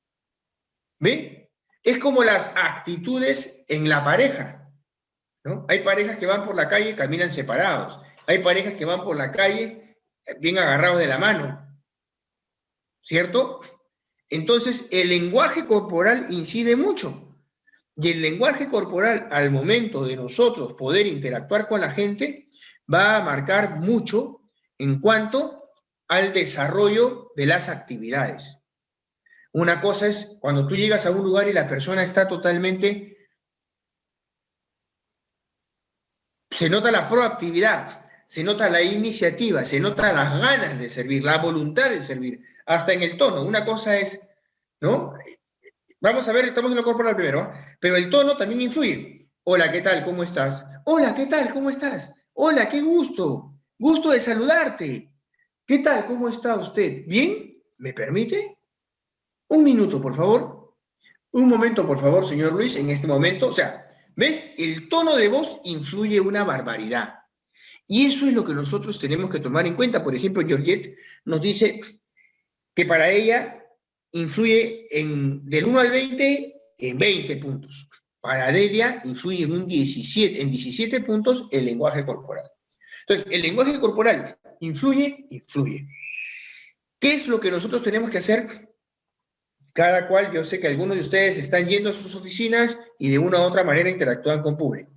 ¿Ve? Es como las actitudes en la pareja, ¿no? Hay parejas que van por la calle y caminan separados. Hay parejas que van por la calle bien agarrados de la mano, ¿cierto? Entonces, el lenguaje corporal incide mucho. Y el lenguaje corporal, al momento de nosotros poder interactuar con la gente, va a marcar mucho en cuanto al desarrollo de las actividades. Una cosa es cuando tú llegas a un lugar y la persona está totalmente... Se nota la proactividad, se nota la iniciativa, se nota las ganas de servir, la voluntad de servir, hasta en el tono. Una cosa es, ¿no?, Vamos a ver, estamos en lo corporal primero, ¿eh? Pero el tono también influye. Hola, ¿qué tal? ¿Cómo estás? Hola, ¿qué tal? ¿Cómo estás? Hola, qué gusto. Gusto de saludarte. ¿Qué tal? ¿Cómo está usted? ¿Bien? ¿Me permite? Un minuto, por favor. Un momento, por favor, señor Luis, en este momento. O sea, ¿ves? El tono de voz influye una barbaridad. Y eso es lo que nosotros tenemos que tomar en cuenta. Por ejemplo, Georgette nos dice que para ella influye del 1 al 20 en 20 puntos. Para Delia influye en 17 puntos el lenguaje corporal. Entonces, el lenguaje corporal influye, influye. ¿Qué es lo que nosotros tenemos que hacer? Cada cual, yo sé que algunos de ustedes están yendo a sus oficinas y de una u otra manera interactúan con público.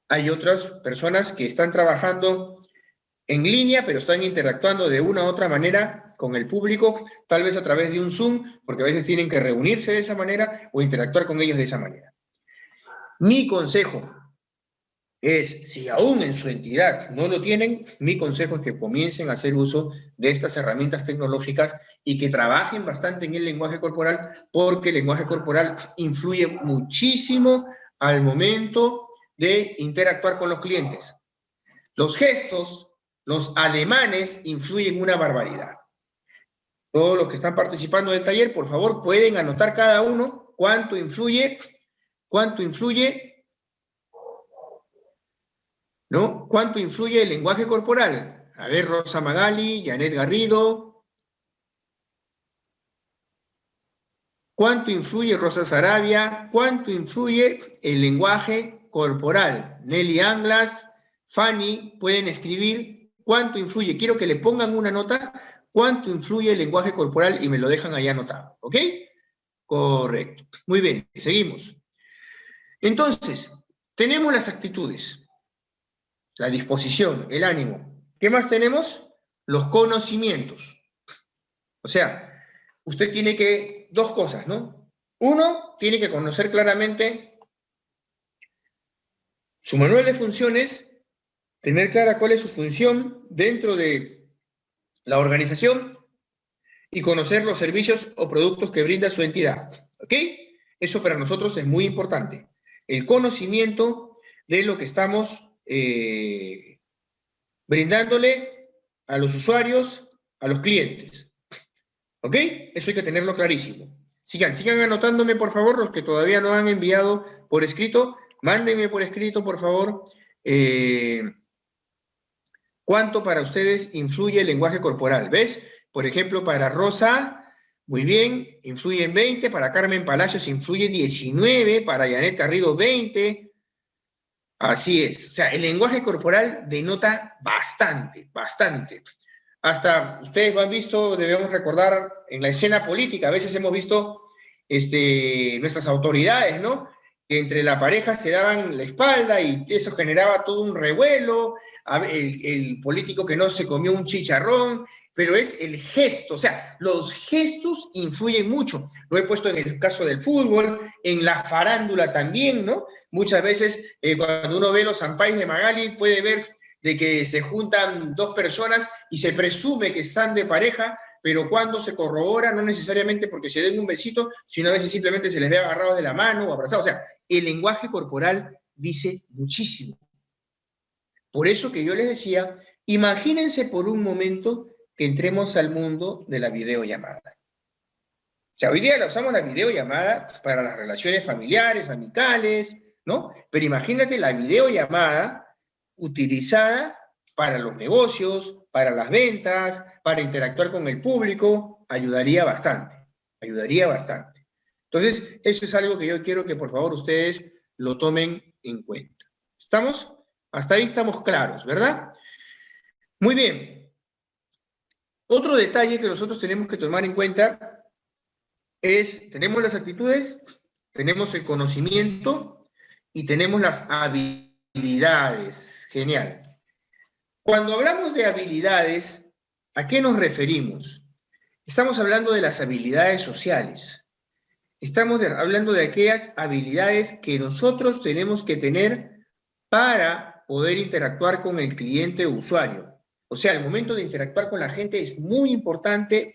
Hay otras personas que están trabajando en línea, pero están interactuando de una u otra manera con el público, tal vez a través de un Zoom, porque a veces tienen que reunirse de esa manera o interactuar con ellos de esa manera. Mi consejo es, si aún en su entidad no lo tienen, mi consejo es que comiencen a hacer uso de estas herramientas tecnológicas y que trabajen bastante en el lenguaje corporal, porque el lenguaje corporal influye muchísimo al momento de interactuar con los clientes. Los gestos, los ademanes influyen una barbaridad. Todos los que están participando del taller, por favor, pueden anotar cada uno cuánto influye, ¿no? ¿Cuánto influye el lenguaje corporal? A ver, Rosa Magali, Janet Garrido. ¿Cuánto influye Rosa Sarabia? ¿Cuánto influye el lenguaje corporal? Nelly Anglas, Fanny, pueden escribir cuánto influye. Quiero que le pongan una nota, cuánto influye el lenguaje corporal y me lo dejan ahí anotado, ¿ok? Correcto. Muy bien, seguimos. Entonces, tenemos las actitudes, la disposición, el ánimo. ¿Qué más tenemos? Los conocimientos. O sea, usted tiene que, dos cosas, ¿no? Uno, tiene que conocer claramente su manual de funciones, tener clara cuál es su función dentro de la organización y conocer los servicios o productos que brinda su entidad, ¿ok? Eso para nosotros es muy importante. El conocimiento de lo que estamos brindándole a los usuarios, a los clientes, ¿ok? Eso hay que tenerlo clarísimo. Sigan anotándome, por favor, los que todavía no han enviado por escrito, mándenme por escrito, por favor, cuánto para ustedes influye el lenguaje corporal. ¿Ves? Por ejemplo, para Rosa, muy bien, influye en 20, para Carmen Palacios influye 19, para Janet Garrido 20. Así es. O sea, el lenguaje corporal denota bastante, bastante. Hasta ustedes lo han visto, debemos recordar en la escena política, a veces hemos visto nuestras autoridades, ¿no? Que entre la pareja se daban la espalda y eso generaba todo un revuelo, el político que no se comió un chicharrón, pero es el gesto, o sea, los gestos influyen mucho. Lo he puesto en el caso del fútbol, en la farándula también, ¿no? Muchas veces cuando uno ve los zampais de Magali puede ver de que se juntan dos personas y se presume que están de pareja, pero cuando se corrobora, no necesariamente porque se den un besito, sino a veces simplemente se les ve agarrados de la mano o abrazados. O sea, el lenguaje corporal dice muchísimo. Por eso que yo les decía, imagínense por un momento que entremos al mundo de la videollamada. O sea, hoy día la usamos la videollamada para las relaciones familiares, amicales, ¿no? Pero imagínate la videollamada utilizada para los negocios, para las ventas, para interactuar con el público, ayudaría bastante, ayudaría bastante. Entonces, eso es algo que yo quiero que por favor ustedes lo tomen en cuenta. ¿Estamos? Hasta ahí estamos claros, ¿verdad? Muy bien. Otro detalle que nosotros tenemos que tomar en cuenta es, tenemos las actitudes, tenemos el conocimiento y tenemos las habilidades. Genial. Cuando hablamos de habilidades, ¿a qué nos referimos? Estamos hablando de las habilidades sociales. Estamos hablando de aquellas habilidades que nosotros tenemos que tener para poder interactuar con el cliente o usuario. O sea, al momento de interactuar con la gente es muy importante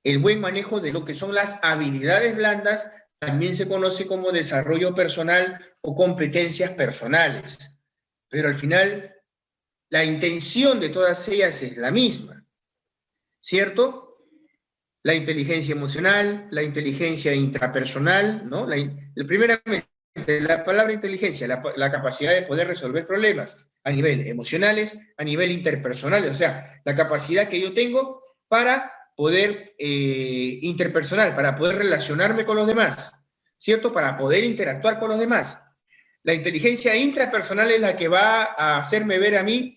el buen manejo de lo que son las habilidades blandas también se conoce como desarrollo personal o competencias personales. Pero al final, la intención de todas ellas es la misma, ¿cierto? La inteligencia emocional, la inteligencia intrapersonal, ¿no? Primeramente, la palabra inteligencia, la capacidad de poder resolver problemas a nivel emocionales, a nivel interpersonal, o sea, la capacidad que yo tengo para poder interpersonal, para poder relacionarme con los demás, ¿cierto? Para poder interactuar con los demás. La inteligencia intrapersonal es la que va a hacerme ver a mí,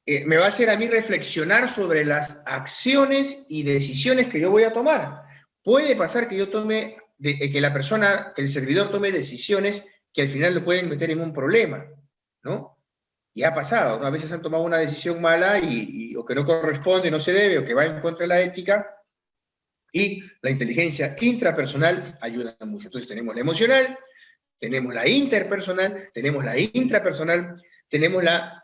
me va a hacer a mí reflexionar sobre las acciones y decisiones que yo voy a tomar. Puede pasar que yo tome, que la persona, que el servidor tome decisiones que al final lo pueden meter en un problema, ¿no? Y ha pasado, ¿no? A veces han tomado una decisión mala o que no corresponde, no se debe, o que va en contra de la ética, y la inteligencia intrapersonal ayuda mucho. Entonces tenemos la emocional, tenemos la interpersonal, tenemos la intrapersonal, tenemos la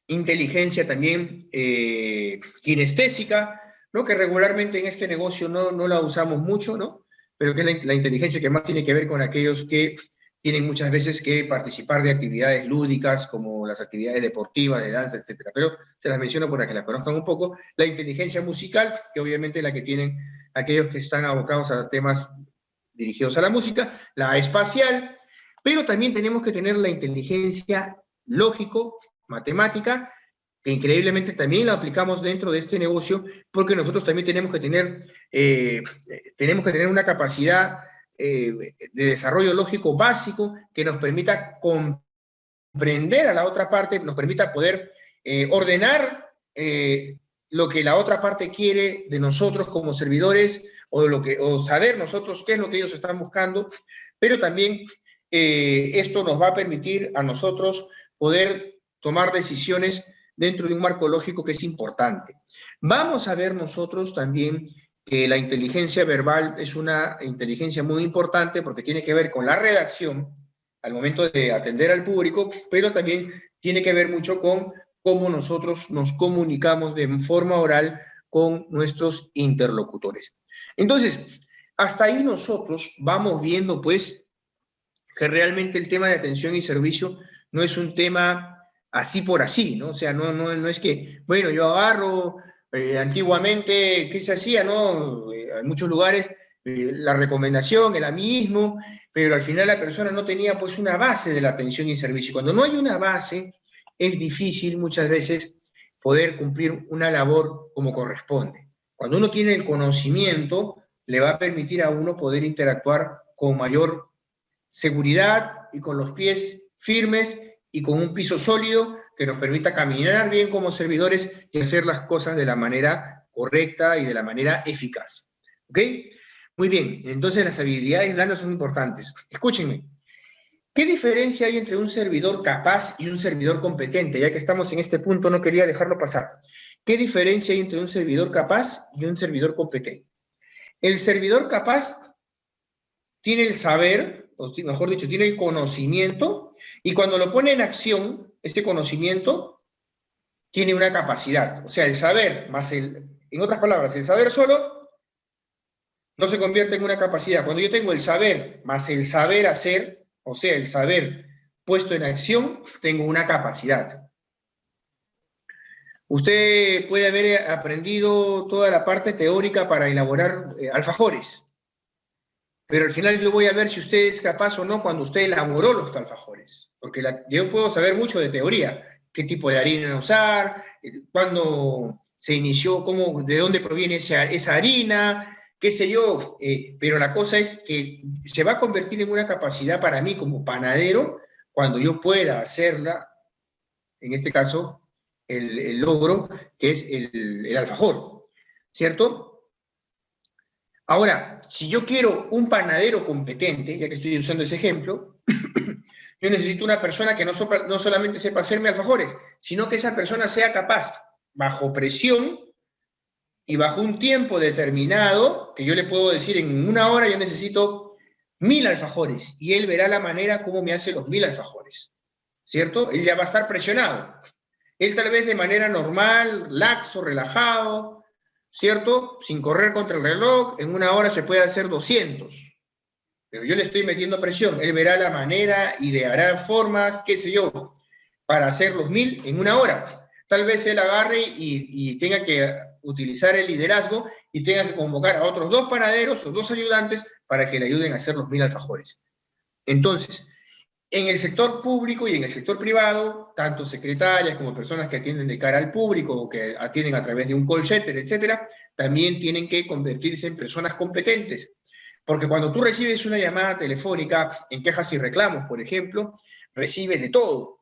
inteligencia también kinestésica, ¿no? Que regularmente en este negocio no la usamos mucho, ¿no? Pero que es la inteligencia que más tiene que ver con aquellos que tienen muchas veces que participar de actividades lúdicas, como las actividades deportivas, de danza, etcétera. Pero se las menciono para que las conozcan un poco. La inteligencia musical, que obviamente es la que tienen aquellos que están abocados a temas dirigidos a la música, la espacial, pero también tenemos que tener la inteligencia lógico, matemática, que increíblemente también la aplicamos dentro de este negocio, porque nosotros también tenemos que tener una capacidad de desarrollo lógico básico que nos permita comprender a la otra parte, nos permita poder ordenar lo que la otra parte quiere de nosotros como servidores, o saber nosotros qué es lo que ellos están buscando, pero también esto nos va a permitir a nosotros poder tomar decisiones dentro de un marco lógico que es importante. Vamos a ver nosotros también que la inteligencia verbal es una inteligencia muy importante porque tiene que ver con la redacción al momento de atender al público, pero también tiene que ver mucho con cómo nosotros nos comunicamos de forma oral con nuestros interlocutores. Entonces, hasta ahí nosotros vamos viendo, pues, que realmente el tema de atención y servicio no es un tema así por así, ¿no? O sea, no es que, bueno, yo agarro, antiguamente, ¿qué se hacía, no? En muchos lugares, la recomendación, el amismo, pero al final la persona no tenía, pues, una base de la atención y servicio. Cuando no hay una base, es difícil muchas veces poder cumplir una labor como corresponde. Cuando uno tiene el conocimiento, le va a permitir a uno poder interactuar con mayor seguridad y con los pies firmes y con un piso sólido que nos permita caminar bien como servidores y hacer las cosas de la manera correcta y de la manera eficaz. ¿Ok? Muy bien, entonces las habilidades blandas son importantes. Escúchenme. ¿Qué diferencia hay entre un servidor capaz y un servidor competente? Ya que estamos en este punto, no quería dejarlo pasar. ¿Qué diferencia hay entre un servidor capaz y un servidor competente? El servidor capaz tiene el saber, o mejor dicho, tiene el conocimiento, y cuando lo pone en acción, este conocimiento tiene una capacidad. O sea, el saber más en otras palabras, el saber solo no se convierte en una capacidad. Cuando yo tengo el saber más el saber hacer, o sea, el saber puesto en acción, tengo una capacidad. Usted puede haber aprendido toda la parte teórica para elaborar alfajores, pero al final yo voy a ver si usted es capaz o no cuando usted elaboró los alfajores, porque yo puedo saber mucho de teoría, qué tipo de harina usar, cuándo se inició, de dónde proviene esa harina, qué sé yo, pero la cosa es que se va a convertir en una capacidad para mí como panadero cuando yo pueda hacerla, en este caso, el logro, que es el alfajor, ¿cierto? Ahora, si yo quiero un panadero competente, ya que estoy usando ese ejemplo, yo necesito una persona que no solamente sepa hacerme alfajores, sino que esa persona sea capaz, bajo presión, y bajo un tiempo determinado, que yo le puedo decir en 1 hora yo necesito 1000 alfajores, y él verá la manera como me hace los 1000 alfajores, ¿cierto? Él ya va a estar presionado. Él tal vez de manera normal, laxo, relajado, ¿cierto? Sin correr contra el reloj, en una hora se puede hacer 200. Pero yo le estoy metiendo presión. Él verá la manera, ideará formas, qué sé yo, para hacer los 1000 en una hora. Tal vez él agarre y tenga que utilizar el liderazgo y tenga que convocar a otros 2 panaderos o 2 ayudantes para que le ayuden a hacer los 1000 alfajores. Entonces, en el sector público y en el sector privado, tanto secretarias como personas que atienden de cara al público o que atienden a través de un call center, etcétera, también tienen que convertirse en personas competentes. Porque cuando tú recibes una llamada telefónica en quejas y reclamos, por ejemplo, recibes de todo,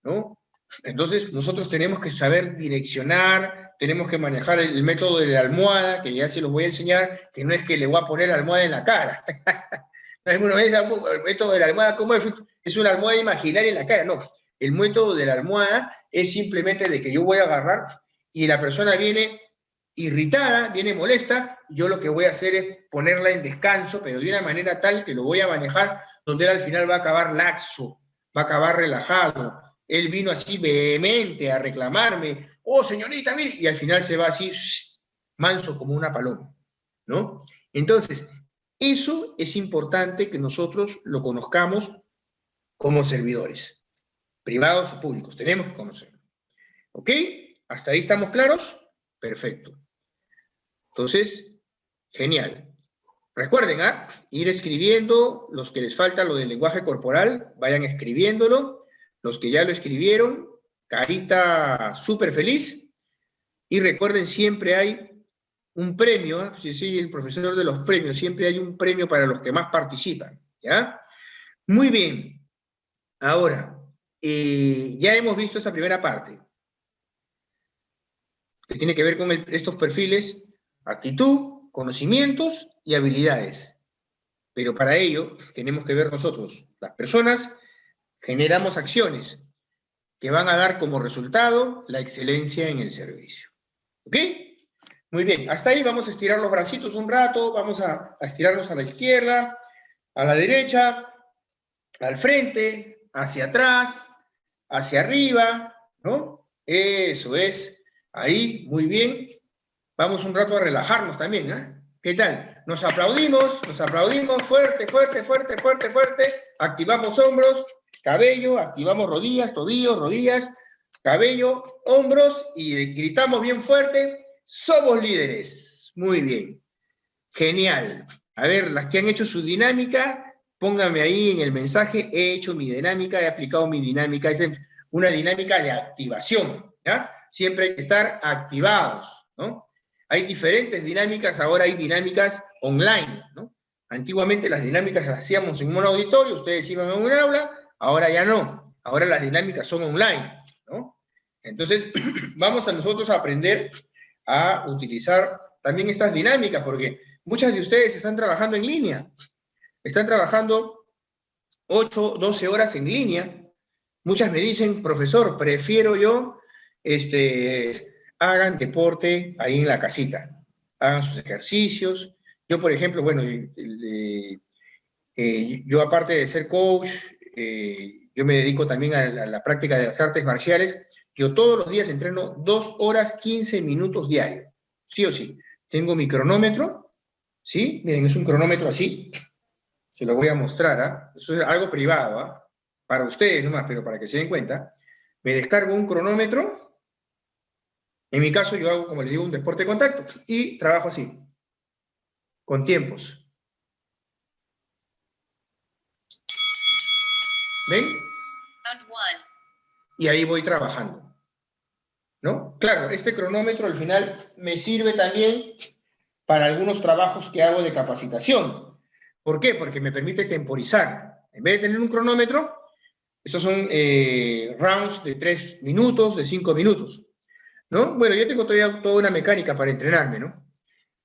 ¿no? Entonces, nosotros tenemos que saber direccionar, tenemos que manejar el método de la almohada, que ya se los voy a enseñar, que no es que le voy a poner la almohada en la cara. Alguna vez el método de la almohada, ¿cómo es? Es una almohada imaginaria en la cara. No, el método de la almohada es simplemente de que yo voy a agarrar y la persona viene irritada, viene molesta, yo lo que voy a hacer es ponerla en descanso, pero de una manera tal que lo voy a manejar, donde él al final va a acabar laxo, va a acabar relajado. Él vino así vehemente a reclamarme, oh señorita, mire, y al final se va así, manso como una paloma, ¿no? Entonces, eso es importante que nosotros lo conozcamos como servidores, privados o públicos, tenemos que conocerlo. ¿Ok? ¿Hasta ahí estamos claros? Perfecto. Entonces, genial. Recuerden, ir escribiendo, los que les falta lo del lenguaje corporal, vayan escribiéndolo, los que ya lo escribieron, carita súper feliz, y recuerden, siempre hay un premio, si soy el profesor de los premios, siempre hay un premio para los que más participan, ¿ya? Muy bien. Ahora, ya hemos visto esta primera parte, que tiene que ver con estos perfiles: actitud, conocimientos y habilidades. Pero para ello tenemos que ver nosotros, las personas, generamos acciones que van a dar como resultado la excelencia en el servicio. ¿Ok? Muy bien, hasta ahí vamos a estirar los bracitos un rato, vamos a estirarnos a la izquierda, a la derecha, al frente, hacia atrás, hacia arriba, ¿no? Eso es, ahí, muy bien. Vamos un rato a relajarnos también, ¿eh? ¿Qué tal? Nos aplaudimos, fuerte, fuerte, fuerte, fuerte, fuerte. Activamos hombros, cabello, activamos rodillas, tobillos, rodillas, cabello, hombros y gritamos bien fuerte: somos líderes. Muy bien. Genial. A ver, las que han hecho su dinámica, pónganme ahí en el mensaje: he hecho mi dinámica, he aplicado mi dinámica. Es una dinámica de activación, ¿ya? Siempre hay que estar activados, ¿no? Hay diferentes dinámicas, ahora hay dinámicas online, ¿no? Antiguamente las dinámicas las hacíamos en un auditorio, ustedes iban a un aula, ahora ya no. Ahora las dinámicas son online, ¿no? Entonces, vamos a nosotros a aprender a utilizar también estas dinámicas, porque muchas de ustedes están trabajando en línea, están trabajando 8, 12 horas en línea. Muchas me dicen: profesor, prefiero yo, hagan deporte ahí en la casita, hagan sus ejercicios. Yo, por ejemplo, bueno, yo aparte de ser coach, yo me dedico también a la práctica de las artes marciales. Yo todos los días entreno 2 horas 15 minutos diarios, sí o sí. Tengo mi cronómetro, ¿sí? Miren, es un cronómetro así. Se lo voy a mostrar, ¿ah? Eso es algo privado, ¿ah? Para ustedes nomás, pero para que se den cuenta. Me descargo un cronómetro. En mi caso, yo hago, como les digo, un deporte de contacto y trabajo así, con tiempos. ¿Ven? Y ahí voy trabajando, ¿no? Claro, este cronómetro al final me sirve también para algunos trabajos que hago de capacitación. ¿Por qué? Porque me permite temporizar. En vez de tener un cronómetro, estos son rounds de 3 minutos, de 5 minutos, ¿no? Bueno, yo tengo todavía toda una mecánica para entrenarme, ¿no?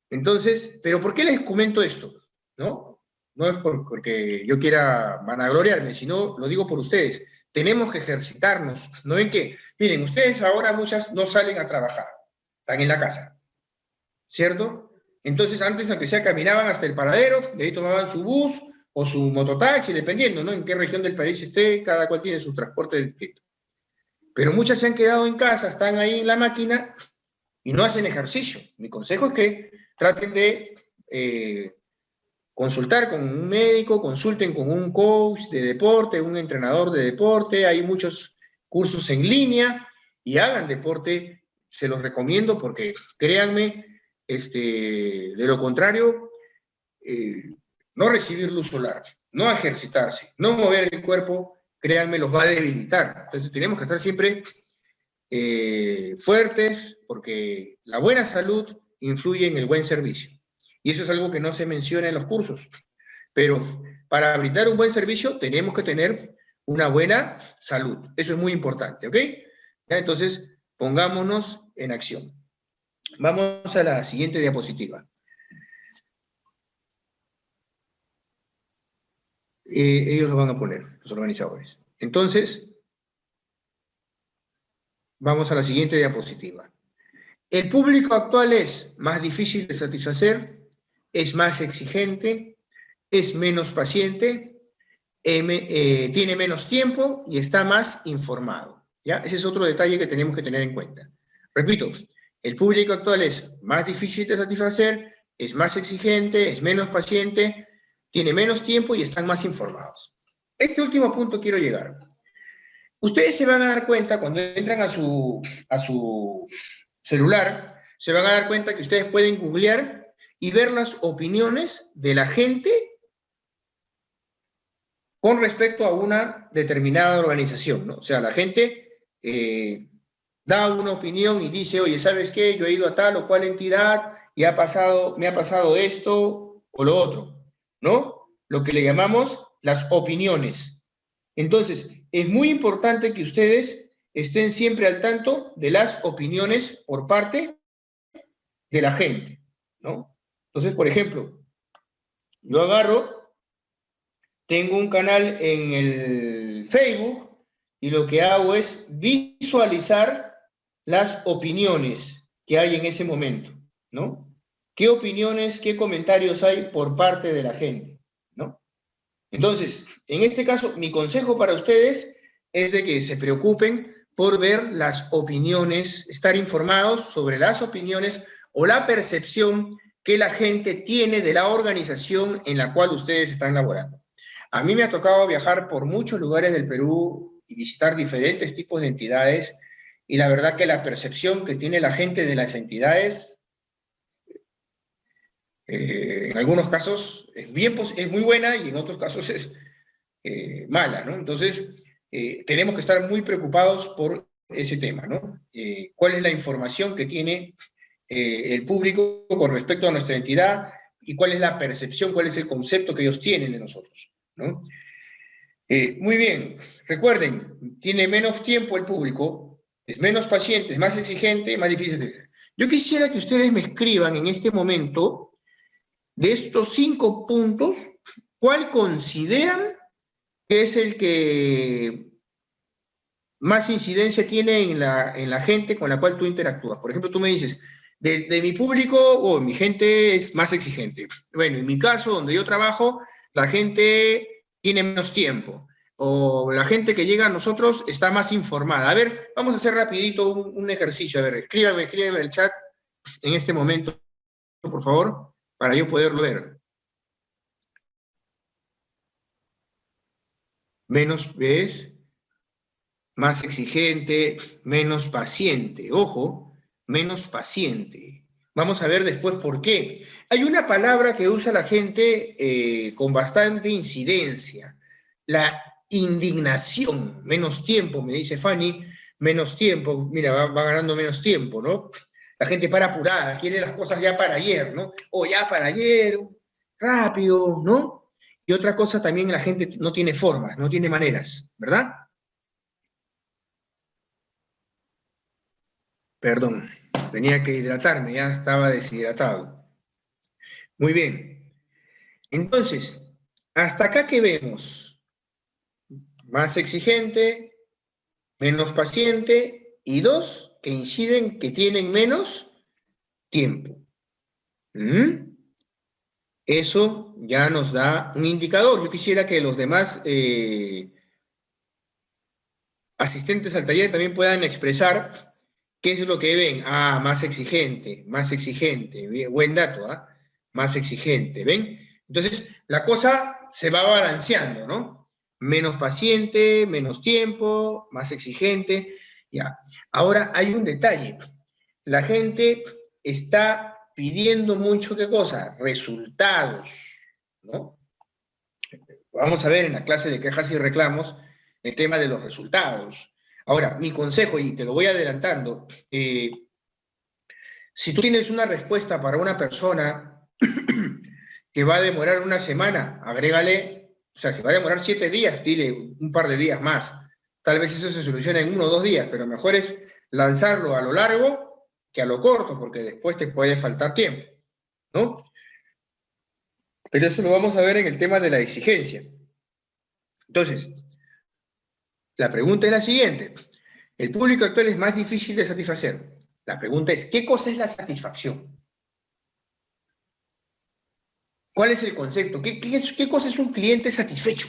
Entonces, ¿pero por qué les comento esto? ¿No? No es porque yo quiera vanagloriarme, sino lo digo por ustedes. Tenemos que ejercitarnos. ¿No ven que? Miren, ustedes ahora muchas no salen a trabajar, están en la casa, ¿cierto? Entonces, antes, aunque sea, caminaban hasta el paradero, de ahí tomaban su bus o su mototaxi, dependiendo, ¿no? En qué región del país esté, cada cual tiene su transporte distinto. Pero muchas se han quedado en casa, están ahí en la máquina y no hacen ejercicio. Mi consejo es que traten de consultar con un médico, consulten con un coach de deporte, un entrenador de deporte, hay muchos cursos en línea y hagan deporte, se los recomiendo porque créanme, de lo contrario, no recibir luz solar, no ejercitarse, no mover el cuerpo, créanme, los va a debilitar. Entonces tenemos que estar siempre fuertes porque la buena salud influye en el buen servicio. Y eso es algo que no se menciona en los cursos. Pero para brindar un buen servicio tenemos que tener una buena salud. Eso es muy importante, ¿ok? ¿Ya? Entonces, pongámonos en acción. Vamos a la siguiente diapositiva. Ellos lo van a poner, los organizadores. Entonces, vamos a la siguiente diapositiva. El público actual es más difícil de satisfacer, es más exigente, es menos paciente, tiene menos tiempo y está más informado. ¿Ya? Ese es otro detalle que tenemos que tener en cuenta. Repito, el público actual es más difícil de satisfacer, es más exigente, es menos paciente, tiene menos tiempo y están más informados. Este último punto quiero llegar. Ustedes se van a dar cuenta cuando entran a su celular, se van a dar cuenta que ustedes pueden googlear y ver las opiniones de la gente con respecto a una determinada organización, ¿no? O sea, la gente da una opinión y dice, oye, ¿sabes qué? Yo he ido a tal o cual entidad y me ha pasado esto o lo otro, ¿no? Lo que le llamamos las opiniones. Entonces, es muy importante que ustedes estén siempre al tanto de las opiniones por parte de la gente, ¿no? Entonces, por ejemplo, yo agarro, tengo un canal en el Facebook y lo que hago es visualizar las opiniones que hay en ese momento, ¿no? ¿Qué opiniones, qué comentarios hay por parte de la gente, ¿no? Entonces, en este caso, mi consejo para ustedes es de que se preocupen por ver las opiniones, estar informados sobre las opiniones o la percepción que la gente tiene de la organización en la cual ustedes están laborando. A mí me ha tocado viajar por muchos lugares del Perú y visitar diferentes tipos de entidades, y la verdad que la percepción que tiene la gente de las entidades, en algunos casos es muy buena y en otros casos es mala, ¿no? Entonces, tenemos que estar muy preocupados por ese tema, ¿no? ¿Cuál es la información que tiene el público con respecto a nuestra entidad y cuál es la percepción, cuál es el concepto que ellos tienen de nosotros, ¿no? Muy bien, recuerden, tiene menos tiempo el público, es menos paciente, es más exigente, más difícil de hacer. Yo quisiera que ustedes me escriban en este momento, de estos 5 puntos, ¿cuál consideran que es el que más incidencia tiene en la gente con la cual tú interactúas? Por ejemplo, tú me dices, de mi público, mi gente es más exigente. Bueno, en mi caso, donde yo trabajo, la gente tiene menos tiempo, o la gente que llega a nosotros está más informada. A ver, vamos a hacer rapidito un ejercicio. A ver, escríbeme en el chat en este momento, por favor, para yo poderlo ver. Menos, ¿ves? Más exigente, menos paciente. Ojo, menos paciente. Vamos a ver después por qué. Hay una palabra que usa la gente con bastante incidencia, la indignación. Menos tiempo, me dice Fanny, menos tiempo. Mira, va ganando menos tiempo, ¿no? La gente para apurada, quiere las cosas ya para ayer, ¿no? O ya para ayer, rápido, ¿no? Y otra cosa también, la gente no tiene formas, no tiene maneras, ¿verdad? Perdón, tenía que hidratarme, ya estaba deshidratado. Muy bien. Entonces, hasta acá que vemos, más exigente, menos paciente, y 2 que inciden que tienen menos tiempo. Eso ya nos da un indicador. Yo quisiera que los demás asistentes al taller también puedan expresar ¿Qué es lo que ven? Ah, más exigente, más exigente. Buen dato, ¿ah? Más exigente, ¿ven? Entonces, la cosa se va balanceando, ¿no? Menos paciente, menos tiempo, más exigente, ya. Ahora hay un detalle. La gente está pidiendo mucho, ¿qué cosa? Resultados, ¿no? Vamos a ver en la clase de quejas y reclamos el tema de los resultados. Ahora, mi consejo, y te lo voy adelantando, si tú tienes una respuesta para una persona que va a demorar una semana, agrégale, o sea, si va a demorar 7 días, dile un par de días más. Tal vez eso se soluciona en 1 o 2 días, pero mejor es lanzarlo a lo largo que a lo corto, porque después te puede faltar tiempo, ¿no? Pero eso lo vamos a ver en el tema de la exigencia. Entonces, la pregunta es la siguiente. El público actual es más difícil de satisfacer. La pregunta es, ¿qué cosa es la satisfacción? ¿Cuál es el concepto? ¿Qué cosa es un cliente satisfecho?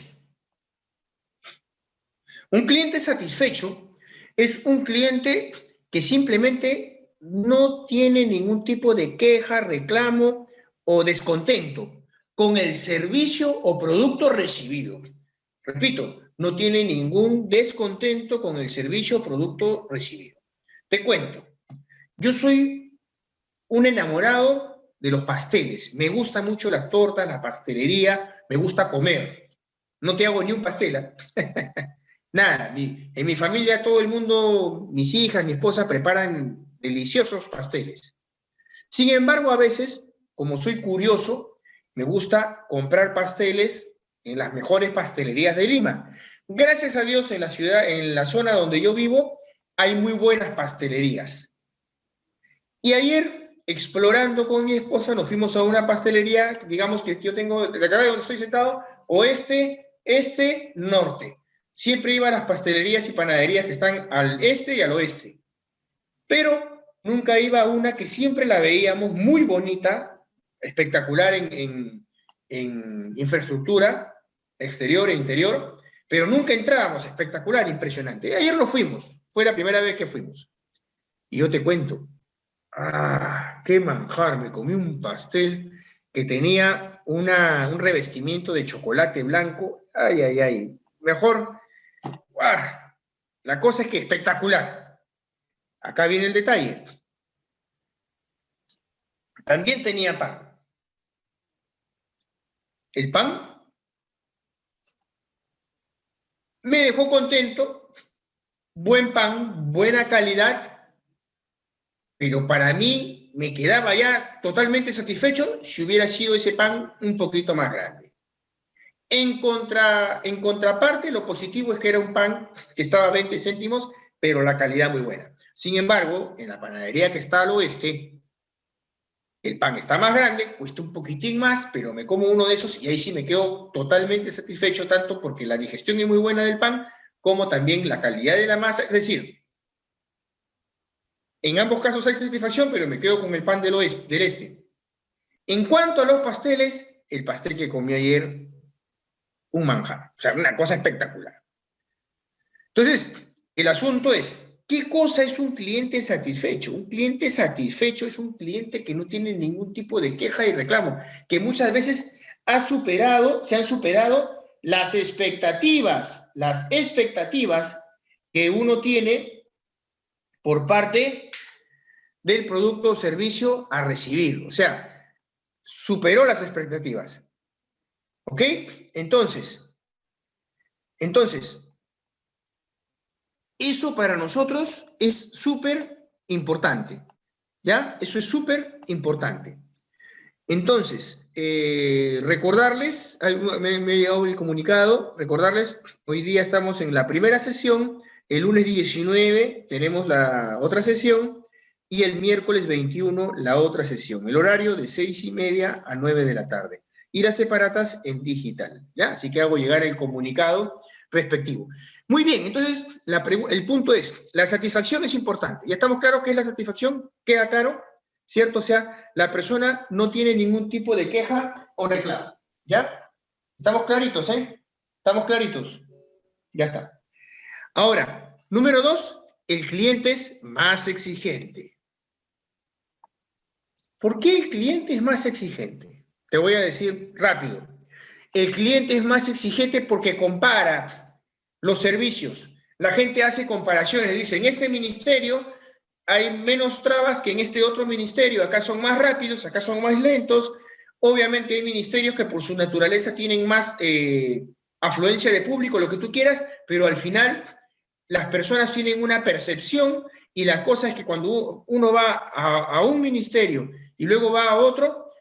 Un cliente satisfecho es un cliente que simplemente no tiene ningún tipo de queja, reclamo o descontento con el servicio o producto recibido. Repito, no tiene ningún descontento con el servicio o producto recibido. Te cuento, yo soy un enamorado de los pasteles. Me gustan mucho las tortas, la pastelería, me gusta comer. No te hago ni un pastel, ¿eh? Nada, en mi familia todo el mundo, mis hijas, mi esposa preparan deliciosos pasteles. Sin embargo, a veces, como soy curioso, me gusta comprar pasteles en las mejores pastelerías de Lima. Gracias a Dios en la ciudad, en la zona donde yo vivo, hay muy buenas pastelerías. Y ayer, explorando con mi esposa, nos fuimos a una pastelería, digamos que yo tengo, de acá de donde estoy sentado, oeste, este, norte. Siempre iba a las pastelerías y panaderías que están al este y al oeste. Pero nunca iba a una que siempre la veíamos muy bonita, espectacular en infraestructura, exterior e interior, pero nunca entrábamos, espectacular, impresionante. Y ayer lo fuimos, fue la primera vez que fuimos. Y yo te cuento, qué manjar, me comí un pastel que tenía un revestimiento de chocolate blanco, ay, ay, ay, mejor, la cosa es que espectacular. Acá viene el detalle. También tenía pan. El pan me dejó contento, buen pan, buena calidad, pero para mí me quedaba ya totalmente satisfecho si hubiera sido ese pan un poquito más grande. En contraparte, lo positivo es que era un pan que estaba a 20 céntimos, pero la calidad muy buena. Sin embargo, en la panadería que está al oeste, el pan está más grande, cuesta un poquitín más, pero me como uno de esos y ahí sí me quedo totalmente satisfecho, tanto porque la digestión es muy buena del pan, como también la calidad de la masa. Es decir, en ambos casos hay satisfacción, pero me quedo con el pan del este. En cuanto a los pasteles, el pastel que comí ayer, un manjar. O sea, una cosa espectacular. Entonces, el asunto es, ¿qué cosa es un cliente satisfecho? Un cliente satisfecho es un cliente que no tiene ningún tipo de queja y reclamo, que muchas veces se han superado las expectativas que uno tiene por parte del producto o servicio a recibir. O sea, superó las expectativas. ¿Ok? Entonces, eso para nosotros es súper importante, ¿ya? Eso es súper importante. Entonces, recordarles, me ha llegado el comunicado, recordarles, hoy día estamos en la primera sesión, el lunes 19 tenemos la otra sesión y el miércoles 21 la otra sesión, el horario de 6:30 a 9 de la tarde. Y las separatas en digital, ¿ya? Así que hago llegar el comunicado respectivo. Muy bien, entonces el punto es, la satisfacción es importante. ¿Ya estamos claros qué es la satisfacción? ¿Queda claro? ¿Cierto? O sea, la persona no tiene ningún tipo de queja o reclamo. ¿Ya? ¿Estamos claritos, eh? ¿Estamos claritos? Ya está. Ahora, número 2, el cliente es más exigente. ¿Por qué el cliente es más exigente? Te voy a decir rápido. El cliente es más exigente porque compara los servicios. La gente hace comparaciones, dice, en este ministerio hay menos trabas que en este otro ministerio, acá son más rápidos, acá son más lentos. Obviamente hay ministerios que por su naturaleza tienen más afluencia de público, lo que tú quieras, pero al final las personas tienen una percepción y la cosa es que cuando uno va a un ministerio y luego va a otro,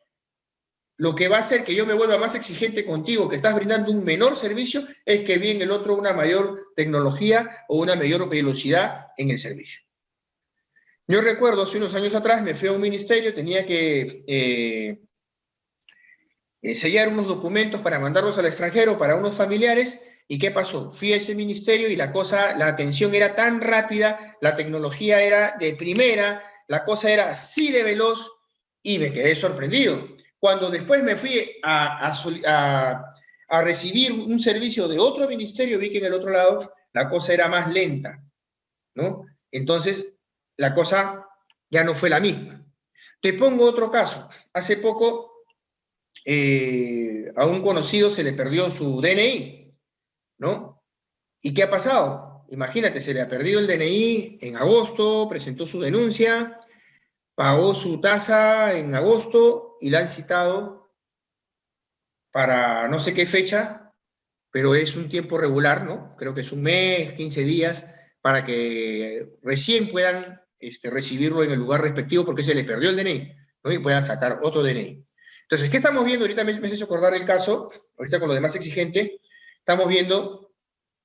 lo que va a hacer que yo me vuelva más exigente contigo, que estás brindando un menor servicio, es que vi en el otro una mayor tecnología o una mayor velocidad en el servicio. Yo recuerdo, hace unos años atrás, me fui a un ministerio, tenía que sellar unos documentos para mandarlos al extranjero para unos familiares. ¿Y qué pasó? Fui a ese ministerio y la atención era tan rápida, la tecnología era de primera, la cosa era así de veloz y me quedé sorprendido. Cuando después me fui a recibir un servicio de otro ministerio, vi que en el otro lado la cosa era más lenta, ¿no? Entonces, la cosa ya no fue la misma. Te pongo otro caso. Hace poco a un conocido se le perdió su DNI, ¿no? ¿Y qué ha pasado? Imagínate, se le ha perdido el DNI en agosto, presentó su denuncia, pagó su tasa en agosto y la han citado para no sé qué fecha, pero es un tiempo regular, ¿no? Creo que es un mes, 15 días, para que recién puedan recibirlo en el lugar respectivo porque se le perdió el DNI, ¿no? Y puedan sacar otro DNI. Entonces, ¿qué estamos viendo? Ahorita me has hecho acordar el caso, ahorita con lo demás exigente, estamos viendo,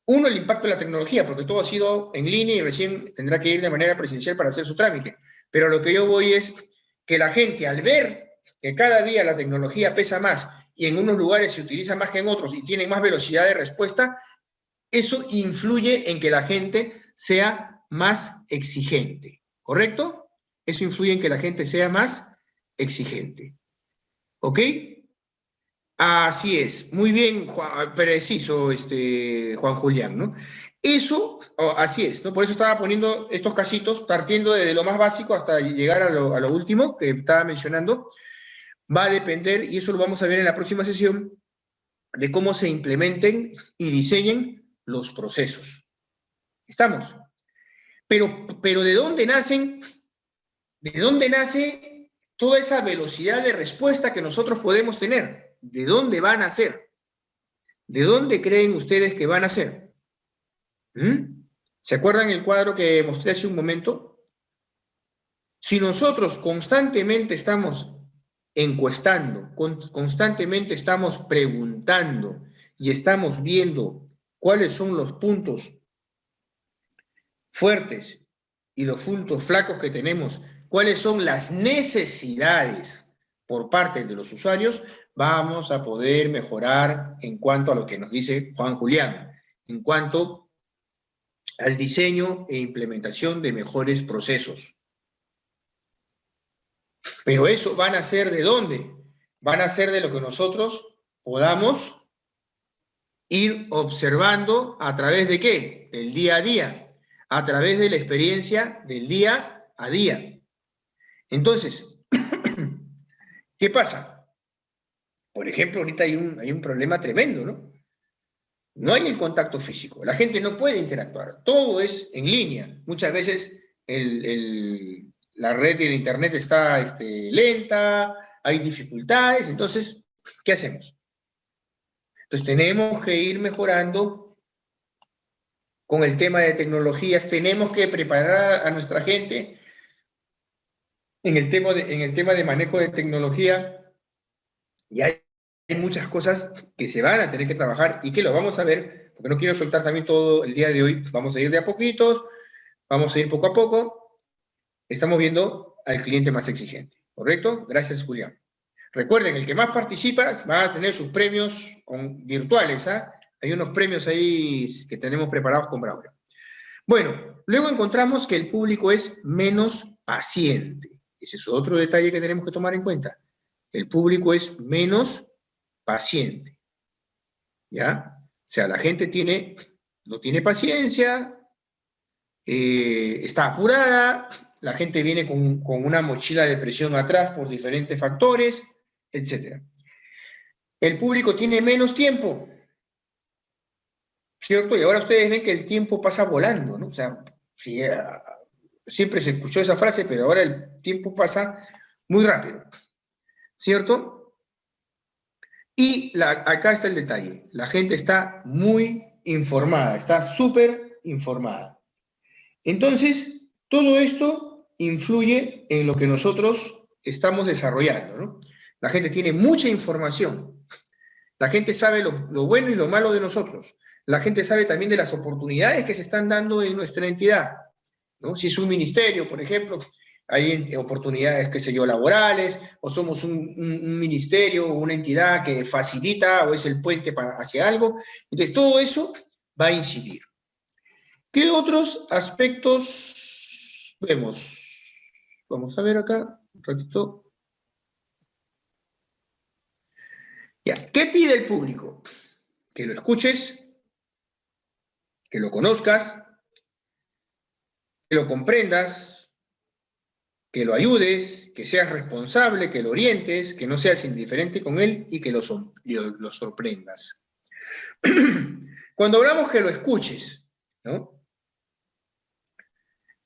uno, el impacto de la tecnología, porque todo ha sido en línea y recién tendrá que ir de manera presencial para hacer su trámite. Pero lo que yo voy es que la gente, al ver que cada día la tecnología pesa más y en unos lugares se utiliza más que en otros y tienen más velocidad de respuesta, eso influye en que la gente sea más exigente, ¿correcto? Eso influye en que la gente sea más exigente. ¿Ok? Así es, muy bien, preciso, Juan Julián, ¿no? Eso, así es, ¿no? Por eso estaba poniendo estos casitos, partiendo desde lo más básico hasta llegar a lo último que estaba mencionando. Va a depender, y eso lo vamos a ver en la próxima sesión, de cómo se implementen y diseñen los procesos. ¿Estamos? Pero ¿de dónde nacen? ¿De dónde nace toda esa velocidad de respuesta que nosotros podemos tener? ¿De dónde van a ser? ¿De dónde creen ustedes que van a ser? ¿Se acuerdan el cuadro que mostré hace un momento? Si nosotros constantemente estamos encuestando, constantemente estamos preguntando y estamos viendo cuáles son los puntos fuertes y los puntos flacos que tenemos, cuáles son las necesidades por parte de los usuarios, vamos a poder mejorar en cuanto a lo que nos dice Juan Julián, en cuanto al diseño e implementación de mejores procesos. Pero eso van a ser ¿de dónde? Van a ser de lo que nosotros podamos ir observando a través de ¿qué? Del día a día, a través de la experiencia del día a día. Entonces, ¿qué pasa? Por ejemplo, ahorita hay un problema tremendo, ¿no? No hay el contacto físico, la gente no puede interactuar, todo es en línea. Muchas veces la red del internet está lenta, hay dificultades, entonces, ¿qué hacemos? Entonces tenemos que ir mejorando con el tema de tecnologías, tenemos que preparar a nuestra gente en el tema de manejo de tecnología, y hay muchas cosas que se van a tener que trabajar y que lo vamos a ver, porque no quiero soltar también todo el día de hoy, vamos a ir de a poquitos, vamos a ir poco a poco, estamos viendo al cliente más exigente, ¿correcto? Gracias, Julián. Recuerden, el que más participa va a tener sus premios virtuales, ¿ah? Hay unos premios ahí que tenemos preparados con Braulio. Bueno, luego encontramos que el público es menos paciente. Ese es otro detalle que tenemos que tomar en cuenta. El público es menos paciente. ¿Ya? O sea, la gente no tiene paciencia, está apurada, la gente viene con una mochila de presión atrás por diferentes factores, etc. El público tiene menos tiempo, ¿cierto? Y ahora ustedes ven que el tiempo pasa volando, ¿no? O sea, sí, siempre se escuchó esa frase, pero ahora el tiempo pasa muy rápido, ¿cierto? Y acá está el detalle, la gente está muy informada, está súper informada. Entonces, todo esto influye en lo que nosotros estamos desarrollando, ¿no? La gente tiene mucha información, la gente sabe lo bueno y lo malo de nosotros, la gente sabe también de las oportunidades que se están dando en nuestra entidad, ¿no? Si es un ministerio, por ejemplo, hay oportunidades, qué sé yo, laborales, o somos un ministerio o una entidad que facilita o es el puente hacia algo. Entonces, todo eso va a incidir. ¿Qué otros aspectos vemos? Vamos a ver acá un ratito. Ya, ¿qué pide el público? Que lo escuches, que lo conozcas, que lo comprendas, que lo ayudes, que seas responsable, que lo orientes, que no seas indiferente con él y que lo sorprendas. Cuando hablamos que lo escuches, ¿no?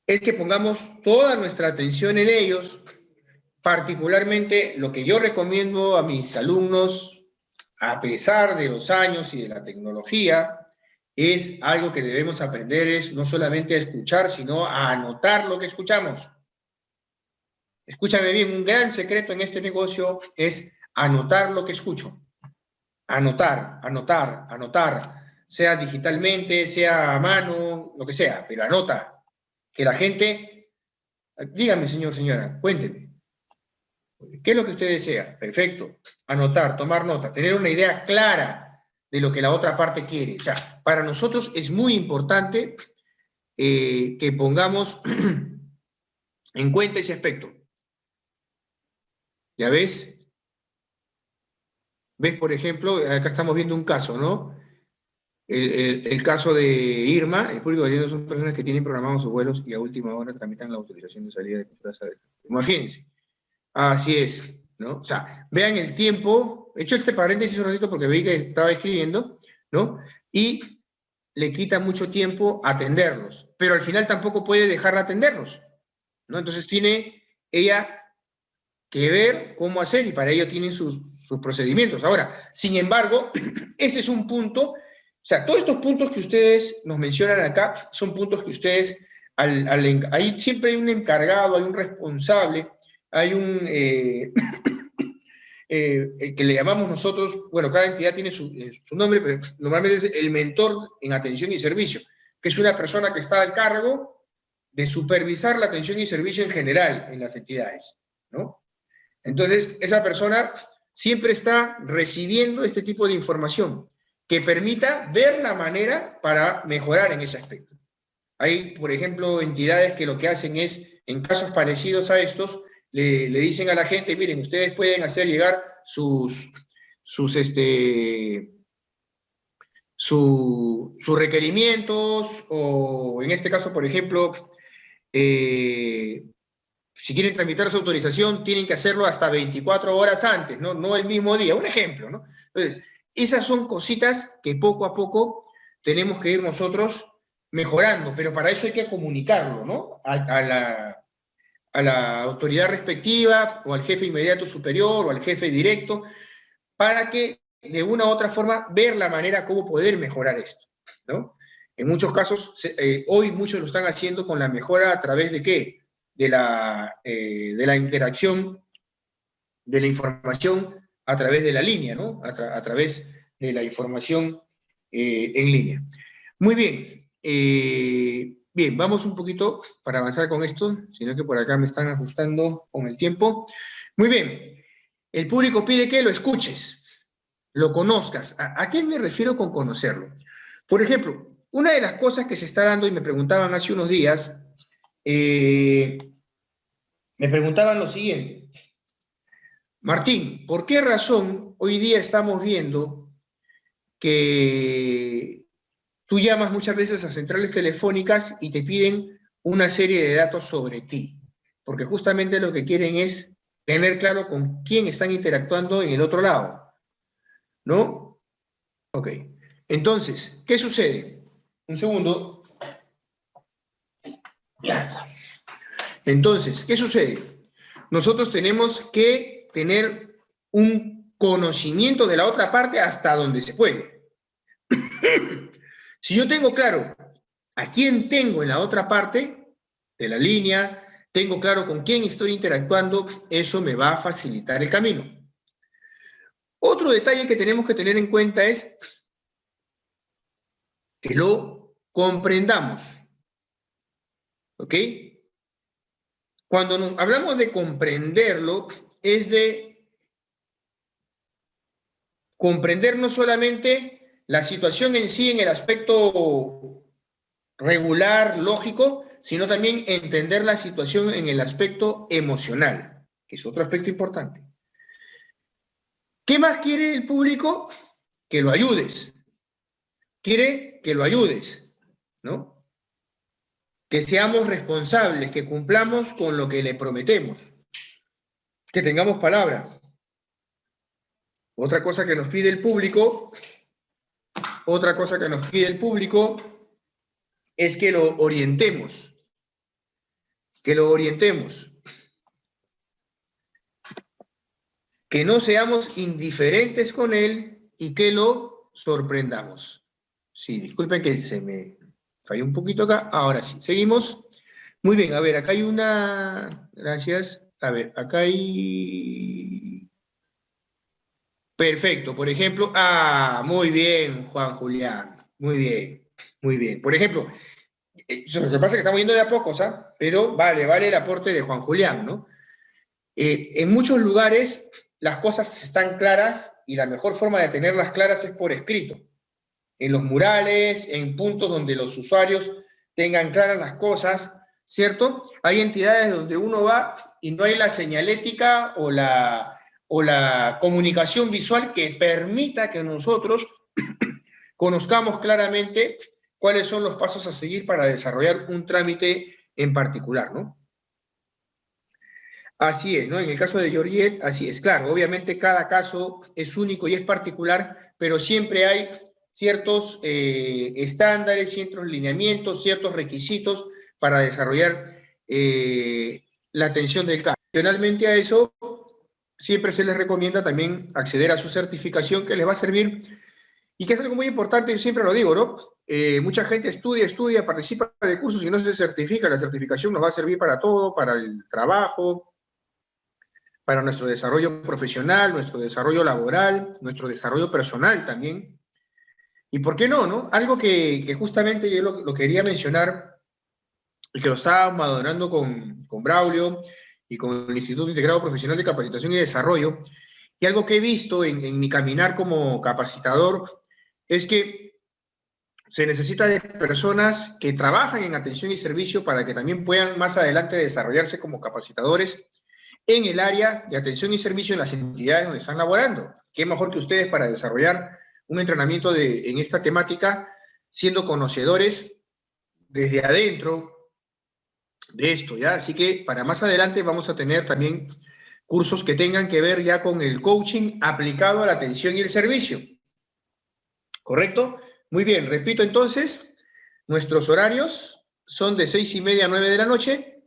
Es que pongamos toda nuestra atención en ellos, particularmente lo que yo recomiendo a mis alumnos, a pesar de los años y de la tecnología, es algo que debemos aprender, es no solamente a escuchar, sino a anotar lo que escuchamos. Escúchame bien, un gran secreto en este negocio es anotar lo que escucho. Anotar, anotar, anotar, sea digitalmente, sea a mano, lo que sea, pero anota. Que la gente, dígame señor, señora, cuénteme. ¿Qué es lo que usted desea? Perfecto. Anotar, tomar nota, tener una idea clara de lo que la otra parte quiere. O sea, para nosotros es muy importante que pongamos en cuenta ese aspecto. ¿Ya ves? ¿Ves, por ejemplo? Acá estamos viendo un caso, ¿no? El caso de Irma, el público de son personas que tienen programados sus vuelos y a última hora tramitan la autorización de salida de plazas. Imagínense. Así es, ¿no? O sea, vean el tiempo. He hecho este paréntesis un ratito porque veí que estaba escribiendo, ¿no? Y le quita mucho tiempo atenderlos, pero al final tampoco puede dejar de atenderlos, ¿no? Entonces tiene ella que ver cómo hacer y para ello tienen sus procedimientos. Ahora, sin embargo, este es un punto, o sea, todos estos puntos que ustedes nos mencionan acá son puntos que ustedes, ahí siempre hay un encargado, hay un responsable, hay un, que le llamamos nosotros, bueno, cada entidad tiene su nombre, pero normalmente es el mentor en atención y servicio, que es una persona que está al cargo de supervisar la atención y servicio en general en las entidades, ¿no? Entonces, esa persona siempre está recibiendo este tipo de información que permita ver la manera para mejorar en ese aspecto. Hay, por ejemplo, entidades que lo que hacen es, en casos parecidos a estos, le dicen a la gente, miren, ustedes pueden hacer llegar sus requerimientos, o en este caso, por ejemplo, si quieren tramitar su autorización, tienen que hacerlo hasta 24 horas antes, no el mismo día. Un ejemplo, ¿no? Entonces, esas son cositas que poco a poco tenemos que ir nosotros mejorando, pero para eso hay que comunicarlo, ¿no? A la autoridad respectiva, o al jefe inmediato superior, o al jefe directo, para que de una u otra forma ver la manera cómo poder mejorar esto, ¿no? En muchos casos, hoy muchos lo están haciendo con la mejora a través de ¿qué? De la interacción, de la información a través de la línea, ¿no? A través de la información en línea. Muy bien. Bien, vamos un poquito para avanzar con esto, sino que por acá me están ajustando con el tiempo. Muy bien. El público pide que lo escuches, lo conozcas. ¿A qué me refiero con conocerlo? Por ejemplo, una de las cosas que se está dando, y me preguntaban hace unos días, me preguntaban lo siguiente: Martín, ¿por qué razón hoy día estamos viendo que tú llamas muchas veces a centrales telefónicas y te piden una serie de datos sobre ti, porque justamente lo que quieren es tener claro con quién están interactuando en el otro lado, ¿no? Ok. Entonces, ¿qué sucede? Un segundo. Ya está. Entonces, ¿qué sucede? Nosotros tenemos que tener un conocimiento de la otra parte hasta donde se puede. Si yo tengo claro a quién tengo en la otra parte de la línea, tengo claro con quién estoy interactuando, eso me va a facilitar el camino. Otro detalle que tenemos que tener en cuenta es que lo comprendamos. ¿Ok? Cuando hablamos de comprenderlo, es de comprender no solamente la situación en sí en el aspecto regular, lógico, sino también entender la situación en el aspecto emocional, que es otro aspecto importante. ¿Qué más quiere el público? Que lo ayudes. Quiere que lo ayudes, ¿no? Que seamos responsables, que cumplamos con lo que le prometemos, que tengamos palabra. Otra cosa que nos pide el público es que lo orientemos. Que lo orientemos. Que no seamos indiferentes con él y que lo sorprendamos. Sí, disculpen que se me falló un poquito acá. Ahora sí, seguimos. Muy bien, a ver, acá hay una... Gracias. A ver, acá hay... Perfecto, por ejemplo... muy bien, Juan Julián. Muy bien, muy bien. Por ejemplo, lo que pasa es que estamos yendo de a pocos, ¿ah? Pero vale el aporte de Juan Julián, ¿no? En muchos lugares las cosas están claras y la mejor forma de tenerlas claras es por escrito. En los murales, en puntos donde los usuarios tengan claras las cosas, ¿cierto? Hay entidades donde uno va y no hay la señalética o la comunicación visual que permita que nosotros conozcamos claramente cuáles son los pasos a seguir para desarrollar un trámite en particular, ¿no? Así es, ¿no? En el caso de Georgette, así es. Claro, obviamente cada caso es único y es particular, pero siempre hay ciertos estándares, ciertos lineamientos, ciertos requisitos para desarrollar la atención del caso. Adicionalmente a eso, siempre se les recomienda también acceder a su certificación que les va a servir y que es algo muy importante, yo siempre lo digo, ¿no? Mucha gente estudia, participa de cursos y no se certifica. La certificación nos va a servir para todo, para el trabajo, para nuestro desarrollo profesional, nuestro desarrollo laboral, nuestro desarrollo personal también. ¿Y por qué no, no? Algo que justamente yo lo quería mencionar, y que lo estaba madurando con Braulio y con el Instituto Integrado Profesional de Capacitación y Desarrollo, y algo que he visto en mi caminar como capacitador, es que se necesita de personas que trabajan en atención y servicio para que también puedan más adelante desarrollarse como capacitadores en el área de atención y servicio en las entidades donde están laborando. ¿Qué mejor que ustedes para desarrollar un entrenamiento en esta temática, siendo conocedores desde adentro de esto, ¿ya? Así que para más adelante vamos a tener también cursos que tengan que ver ya con el coaching aplicado a la atención y el servicio. ¿Correcto? Muy bien, repito entonces, nuestros horarios son de 6:30 a 9 de la noche.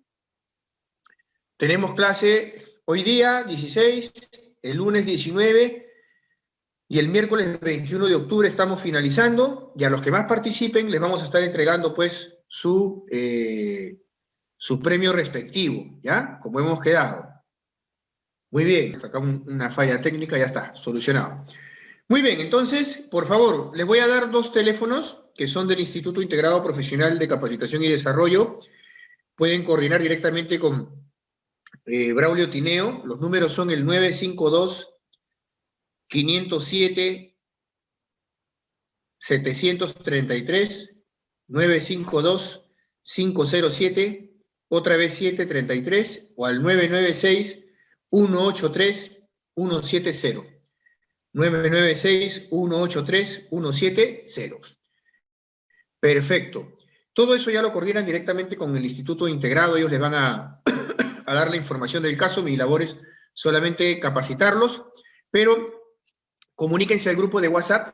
Tenemos clase hoy día, 16, el lunes 19 y el miércoles 21 de octubre estamos finalizando, y a los que más participen les vamos a estar entregando pues su premio respectivo, ¿ya? Como hemos quedado. Muy bien, acá una falla técnica, ya está, solucionado. Muy bien, entonces, por favor, les voy a dar 2 teléfonos que son del Instituto Integrado Profesional de Capacitación y Desarrollo. Pueden coordinar directamente con Braulio Tineo. Los números son el 952-507-733, 952-507, otra vez 733, o al 996-183-170. 996-183-170. Perfecto. Todo eso ya lo coordinan directamente con el Instituto Integrado. Ellos les van a dar la información del caso. Mi labor es solamente capacitarlos, pero comuníquense al grupo de WhatsApp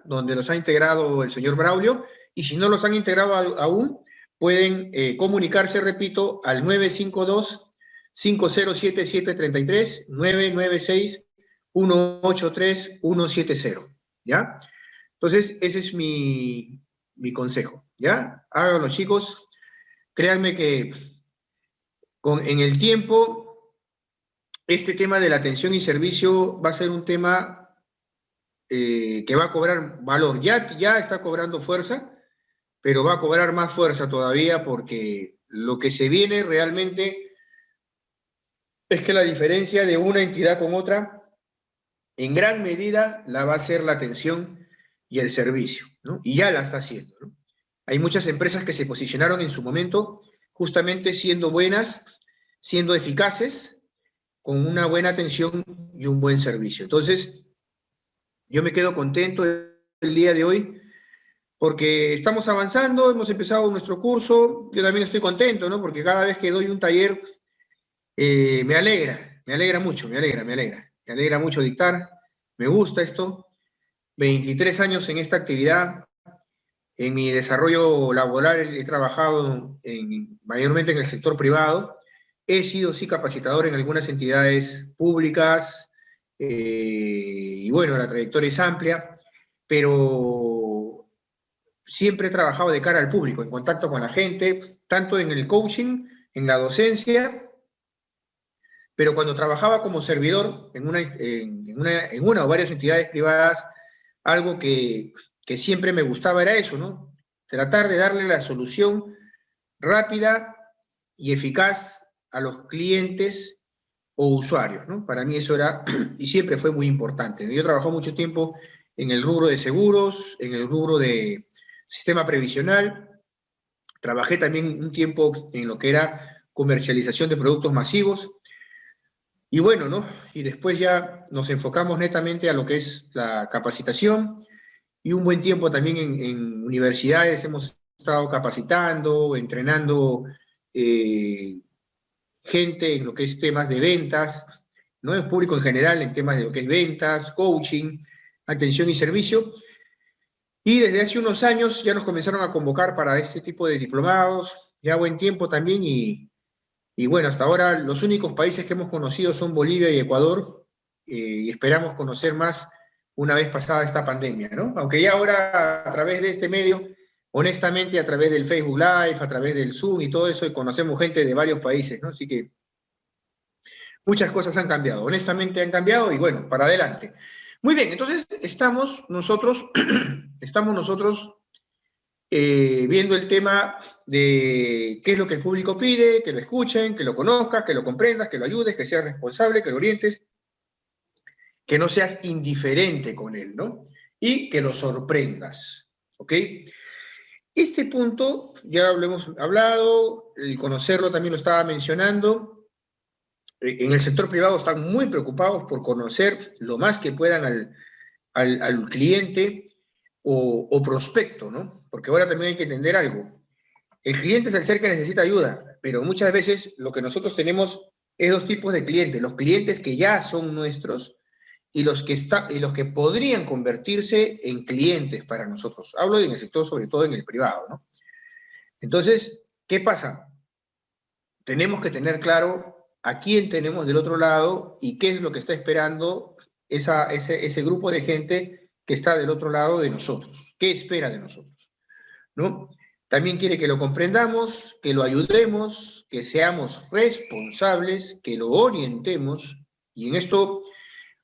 donde los ha integrado el señor Braulio, y si no los han integrado aún, pueden comunicarse, repito, al 952-507-733, 996-183-170, ¿ya? Entonces, ese es mi consejo, ¿ya? Háganlo, chicos. Créanme que en el tiempo, este tema de la atención y servicio va a ser un tema que va a cobrar valor. Ya está cobrando fuerza, pero va a cobrar más fuerza todavía, porque lo que se viene realmente es que la diferencia de una entidad con otra, en gran medida, la va a ser la atención y el servicio, ¿no? Y ya la está haciendo, ¿no? Hay muchas empresas que se posicionaron en su momento justamente siendo buenas, siendo eficaces, con una buena atención y un buen servicio. Entonces, yo me quedo contento el día de hoy porque estamos avanzando, hemos empezado nuestro curso. Yo también estoy contento, ¿no? Porque cada vez que doy un taller me alegra mucho, me alegra mucho dictar, me gusta esto. 23 años en esta actividad. En mi desarrollo laboral he trabajado mayormente en el sector privado. He sido, sí, capacitador en algunas entidades públicas, y bueno, la trayectoria es amplia, pero siempre he trabajado de cara al público, en contacto con la gente, tanto en el coaching, en la docencia, pero cuando trabajaba como servidor en una o varias entidades privadas, algo que siempre me gustaba era eso, ¿no? Tratar de darle la solución rápida y eficaz a los clientes o usuarios, ¿no? Para mí eso era y siempre fue muy importante. Yo trabajé mucho tiempo en el rubro de seguros, en el rubro de sistema previsional, trabajé también un tiempo en lo que era comercialización de productos masivos, y bueno, ¿no? Y después ya nos enfocamos netamente a lo que es la capacitación, y un buen tiempo también en universidades hemos estado capacitando, entrenando gente en lo que es temas de ventas, ¿no? En público en general, en temas de lo que es ventas, coaching, atención y servicio. Y desde hace unos años ya nos comenzaron a convocar para este tipo de diplomados, ya buen tiempo también, y bueno, hasta ahora los únicos países que hemos conocido son Bolivia y Ecuador, y esperamos conocer más una vez pasada esta pandemia, ¿no? Aunque ya ahora a través de este medio, honestamente a través del Facebook Live, a través del Zoom y todo eso, conocemos gente de varios países, ¿no? Así que muchas cosas han cambiado, honestamente han cambiado, y bueno, para adelante. Muy bien, entonces estamos nosotros viendo el tema de qué es lo que el público pide, que lo escuchen, que lo conozcas, que lo comprendas, que lo ayudes, que seas responsable, que lo orientes, que no seas indiferente con él, ¿no? Y que lo sorprendas, ¿ok? Este punto ya lo hemos hablado, el conocerlo también lo estaba mencionando. En el sector privado están muy preocupados por conocer lo más que puedan al cliente o prospecto, ¿no? Porque ahora también hay que entender algo. El cliente es el ser que necesita ayuda, pero muchas veces lo que nosotros tenemos es dos tipos de clientes: los clientes que ya son nuestros y los que podrían convertirse en clientes para nosotros. Hablo en el sector, sobre todo en el privado, ¿no? Entonces, ¿qué pasa? Tenemos que tener claro a quién tenemos del otro lado y qué es lo que está esperando ese grupo de gente que está del otro lado de nosotros. ¿Qué espera de nosotros? ¿No? También quiere que lo comprendamos, que lo ayudemos, que seamos responsables, que lo orientemos. Y en esto,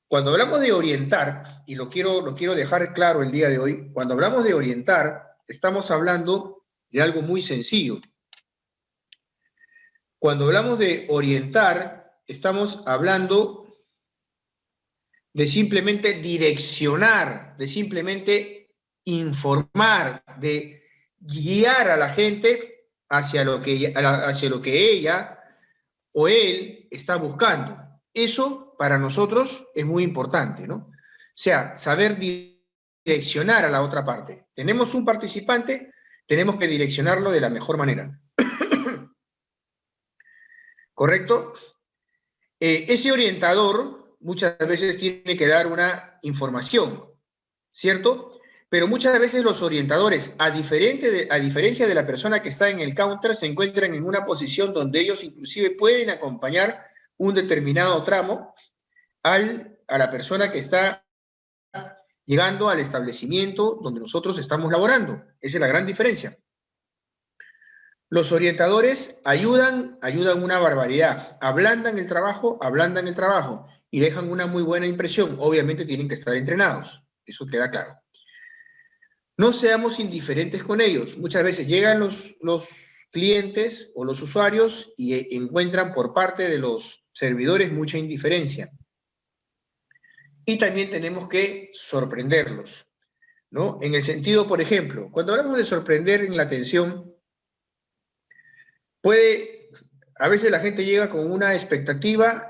cuando hablamos de orientar, y lo quiero dejar claro el día de hoy, cuando hablamos de orientar, estamos hablando de algo muy sencillo. Cuando hablamos de orientar, estamos hablando de simplemente direccionar, de simplemente informar, de guiar a la gente hacia lo que ella o él está buscando. Eso para nosotros es muy importante, ¿no? O sea, saber direccionar a la otra parte. Tenemos un participante tenemos que direccionarlo de la mejor manera. ¿Correcto? Ese orientador muchas veces tiene que dar una información, ¿cierto? Pero muchas veces los orientadores, a diferencia de la persona que está en el counter, se encuentran en una posición donde ellos inclusive pueden acompañar un determinado tramo a la persona que está llegando al establecimiento donde nosotros estamos laborando. Esa es la gran diferencia. Los orientadores ayudan una barbaridad, ablandan el trabajo y dejan una muy buena impresión. Obviamente tienen que estar entrenados, eso queda claro. No seamos indiferentes con ellos. Muchas veces llegan los clientes o los usuarios y encuentran por parte de los servidores mucha indiferencia. Y también tenemos que sorprenderlos, ¿no? En el sentido, por ejemplo, cuando hablamos de sorprender en la atención, a veces la gente llega con una expectativa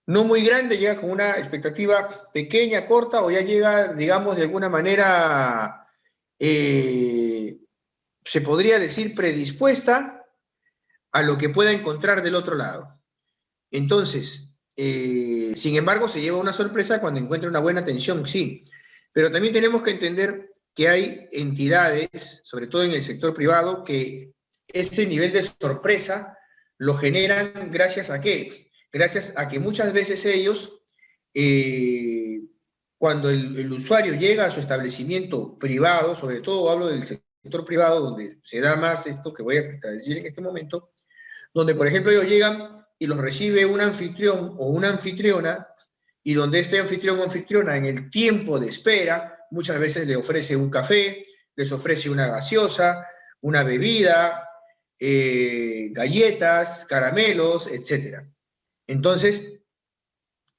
no muy grande, llega con una expectativa pequeña, corta, o ya llega, digamos, de alguna manera, se podría decir, predispuesta a lo que pueda encontrar del otro lado. Entonces, sin embargo, se lleva una sorpresa cuando encuentra una buena atención, sí. Pero también tenemos que entender que hay entidades, sobre todo en el sector privado, que ese nivel de sorpresa lo generan gracias a ¿qué? Gracias a que muchas veces ellos, cuando el usuario llega a su establecimiento privado, sobre todo hablo del sector privado, donde se da más esto que voy a decir en este momento, donde, por ejemplo, ellos llegan y los recibe un anfitrión o una anfitriona, y donde este anfitrión o anfitriona, en el tiempo de espera, muchas veces le ofrece un café, les ofrece una gaseosa, una bebida, galletas, caramelos, etc. Entonces,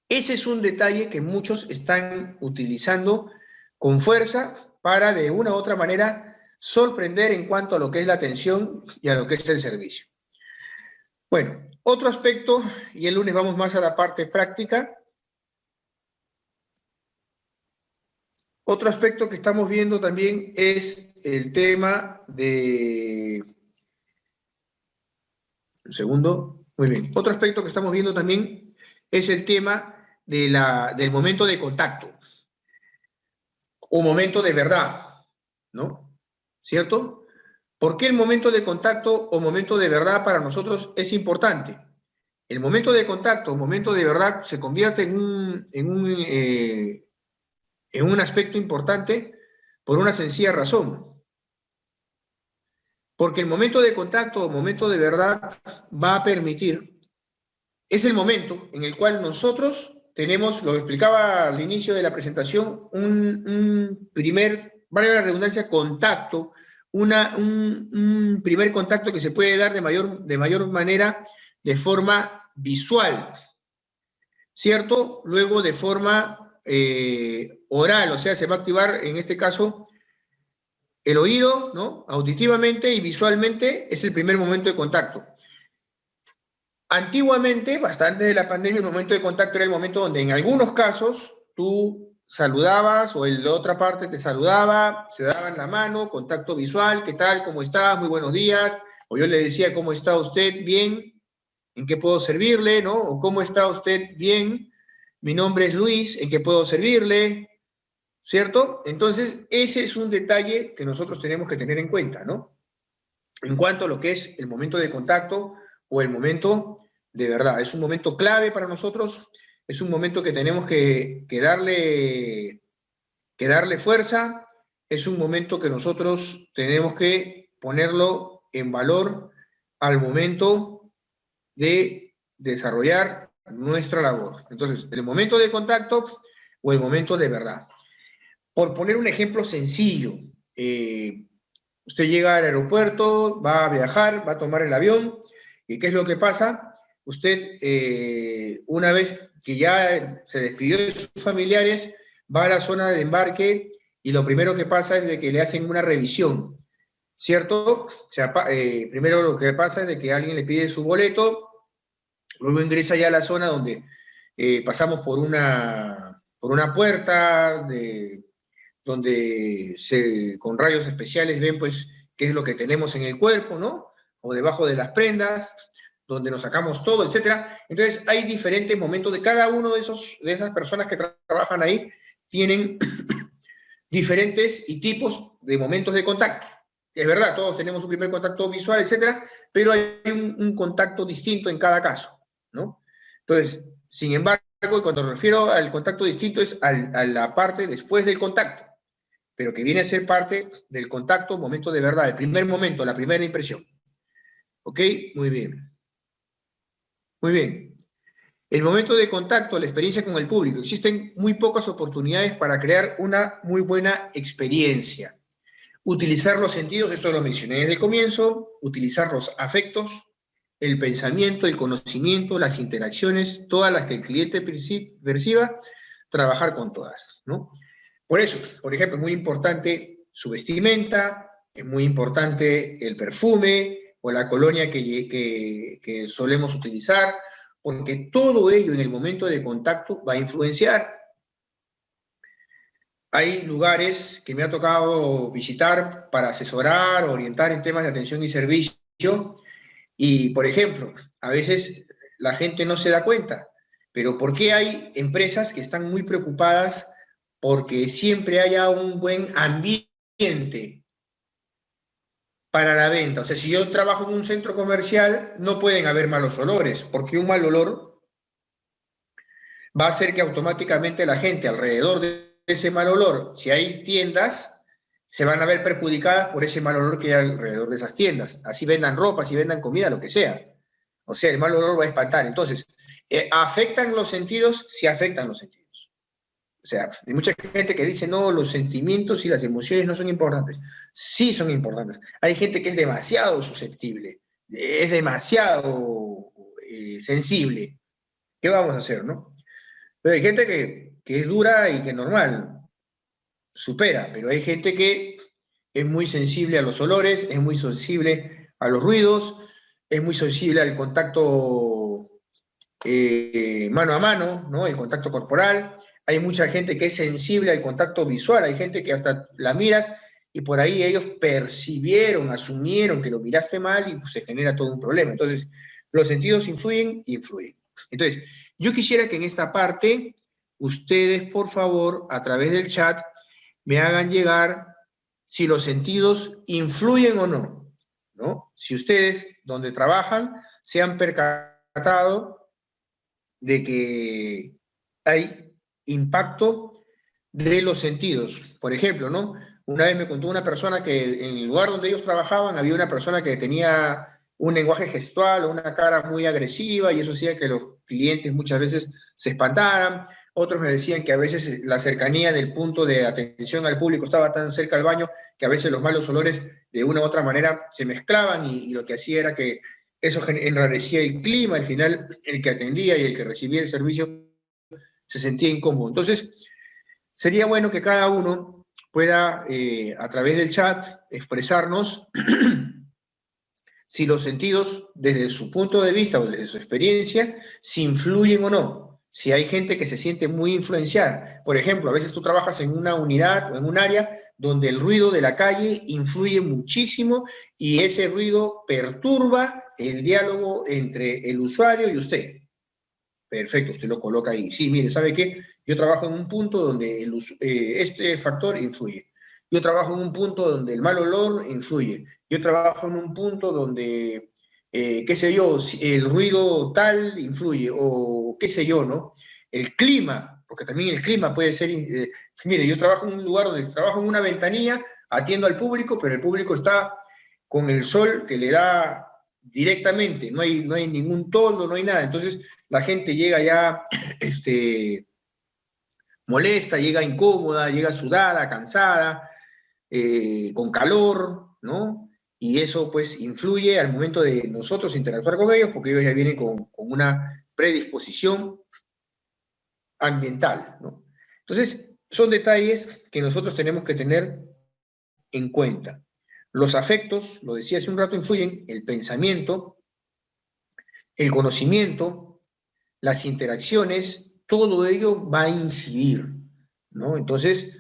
ese es un detalle que muchos están utilizando con fuerza para, de una u otra manera, sorprender en cuanto a lo que es la atención y a lo que es el servicio. Bueno, otro aspecto, y el lunes vamos más a la parte práctica. Otro aspecto que estamos viendo también es el tema de... Un segundo. Muy bien. Otro aspecto que estamos viendo también es el tema del momento de contacto. O momento de verdad, ¿no? ¿Cierto? ¿Por qué el momento de contacto o momento de verdad para nosotros es importante? El momento de contacto o momento de verdad se convierte en un aspecto importante por una sencilla razón. Porque el momento de contacto o momento de verdad va a permitir, es el momento en el cual nosotros tenemos, lo explicaba al inicio de la presentación, un primer, vale la redundancia, contacto, un primer contacto que se puede dar de mayor manera de forma visual, ¿cierto? Luego de forma oral, o sea, se va a activar en este caso el oído, ¿no? Auditivamente y visualmente es el primer momento de contacto. Antiguamente, bastante de la pandemia, el momento de contacto era el momento donde en algunos casos tú saludabas o la otra parte te saludaba, se daban la mano, contacto visual, ¿qué tal? ¿Cómo estás? Muy buenos días. O yo le decía, ¿cómo está usted? Bien. ¿En qué puedo servirle? ¿No? O ¿cómo está usted? Bien. Mi nombre es Luis, ¿en qué puedo servirle? ¿Cierto? Entonces, ese es un detalle que nosotros tenemos que tener en cuenta, ¿no? En cuanto a lo que es el momento de contacto o el momento de verdad. Es un momento clave para nosotros, es un momento que tenemos que darle fuerza, es un momento que nosotros tenemos que ponerlo en valor al momento de desarrollar nuestra labor. Entonces, el momento de contacto o el momento de verdad. Por poner un ejemplo sencillo, usted llega al aeropuerto, va a viajar, va a tomar el avión, ¿y qué es lo que pasa? Usted, una vez que ya se despidió de sus familiares, va a la zona de embarque y lo primero que pasa es de que le hacen una revisión, ¿cierto? O sea, primero lo que pasa es de que alguien le pide su boleto, luego ingresa ya a la zona donde pasamos por una puerta donde con rayos especiales ven pues qué es lo que tenemos en el cuerpo, ¿no? O debajo de las prendas, donde nos sacamos todo, etcétera. Entonces hay diferentes momentos de cada uno de esas personas que trabajan ahí, tienen diferentes y tipos de momentos de contacto. Es verdad, todos tenemos un primer contacto visual, etcétera, pero hay un contacto distinto en cada caso, ¿no? Entonces, sin embargo, cuando me refiero al contacto distinto es a la parte después del contacto, pero que viene a ser parte del contacto, momento de verdad, el primer momento, la primera impresión. ¿Ok? Muy bien. Muy bien. El momento de contacto, la experiencia con el público. Existen muy pocas oportunidades para crear una muy buena experiencia. Utilizar los sentidos, esto lo mencioné desde el comienzo, utilizar los afectos, el pensamiento, el conocimiento, las interacciones, todas las que el cliente perciba, trabajar con todas, ¿no? Por eso, por ejemplo, es muy importante su vestimenta, es muy importante el perfume o la colonia que solemos utilizar, porque todo ello en el momento de contacto va a influenciar. Hay lugares que me ha tocado visitar para asesorar, orientar en temas de atención y servicio, y, por ejemplo, a veces la gente no se da cuenta, pero ¿por qué hay empresas que están muy preocupadas porque siempre haya un buen ambiente para la venta? O sea, si yo trabajo en un centro comercial, no pueden haber malos olores, porque un mal olor va a hacer que automáticamente la gente alrededor de ese mal olor, si hay tiendas, se van a ver perjudicadas por ese mal olor que hay alrededor de esas tiendas. Así vendan ropa, así vendan comida, lo que sea. O sea, el mal olor va a espantar. Entonces, ¿afectan los sentidos? Sí afectan los sentidos. O sea, hay mucha gente que dice, no, los sentimientos y las emociones no son importantes. Sí son importantes. Hay gente que es demasiado susceptible, es demasiado sensible. ¿Qué vamos a hacer, no? Pero hay gente que es dura y que normal, supera, pero hay gente que es muy sensible a los olores, es muy sensible a los ruidos, es muy sensible al contacto mano a mano, ¿no? El contacto corporal. Hay mucha gente que es sensible al contacto visual, hay gente que hasta la miras y por ahí ellos percibieron, asumieron que lo miraste mal y pues, se genera todo un problema. Entonces, los sentidos influyen y influyen. Entonces, yo quisiera que en esta parte ustedes, por favor, a través del chat, me hagan llegar si los sentidos influyen o no, ¿no? Si ustedes, donde trabajan, se han percatado de que hay impacto de los sentidos. Por ejemplo, ¿no? Una vez me contó una persona que en el lugar donde ellos trabajaban había una persona que tenía un lenguaje gestual o una cara muy agresiva y eso hacía que los clientes muchas veces se espantaran. Otros me decían que a veces la cercanía del punto de atención al público estaba tan cerca al baño que a veces los malos olores de una u otra manera se mezclaban y lo que hacía era que eso enrarecía el clima. Al final, el que atendía y el que recibía el servicio se sentía incómodo. Entonces, sería bueno que cada uno pueda, a través del chat, expresarnos si los sentidos, desde su punto de vista o desde su experiencia, si influyen o no. Si hay gente que se siente muy influenciada. Por ejemplo, a veces tú trabajas en una unidad o en un área donde el ruido de la calle influye muchísimo y ese ruido perturba el diálogo entre el usuario y usted. Perfecto, usted lo coloca ahí. Sí, mire, ¿sabe qué? Yo trabajo en un punto donde este factor influye. Yo trabajo en un punto donde el mal olor influye. Yo trabajo en un punto donde, qué sé yo, el ruido tal influye, o qué sé yo, ¿no? El clima, porque también el clima puede ser... mire, yo trabajo en un lugar donde trabajo en una ventanilla, atiendo al público, pero el público está con el sol que le da directamente, no hay ningún toldo, no hay nada. Entonces, la gente llega ya molesta, llega incómoda, llega sudada, cansada, con calor, ¿no? Y eso pues influye al momento de nosotros interactuar con ellos porque ellos ya vienen con una predisposición ambiental, ¿no? Entonces, son detalles que nosotros tenemos que tener en cuenta. Los afectos, lo decía hace un rato, influyen el pensamiento, el conocimiento, las interacciones, todo ello va a incidir, ¿no? Entonces,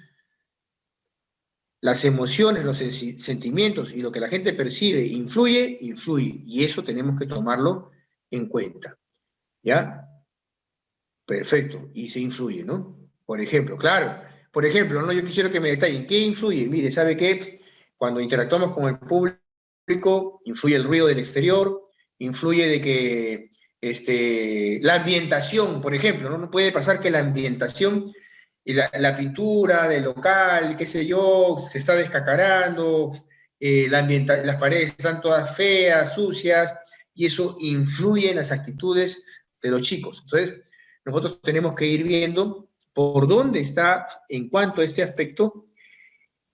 las emociones, los sentimientos y lo que la gente percibe influye, y eso tenemos que tomarlo en cuenta, ¿ya? Perfecto, y se influye, ¿no? Por ejemplo, claro, por ejemplo, ¿no? Yo quisiera que me detallen, ¿qué influye? Mire, ¿sabe qué? Cuando interactuamos con el público, influye el ruido del exterior, influye de que la ambientación, por ejemplo, ¿no? No puede pasar que la ambientación y la pintura del local, qué sé yo, se está descacarando, las paredes están todas feas, sucias, y eso influye en las actitudes de los chicos. Entonces, nosotros tenemos que ir viendo por dónde está, en cuanto a este aspecto,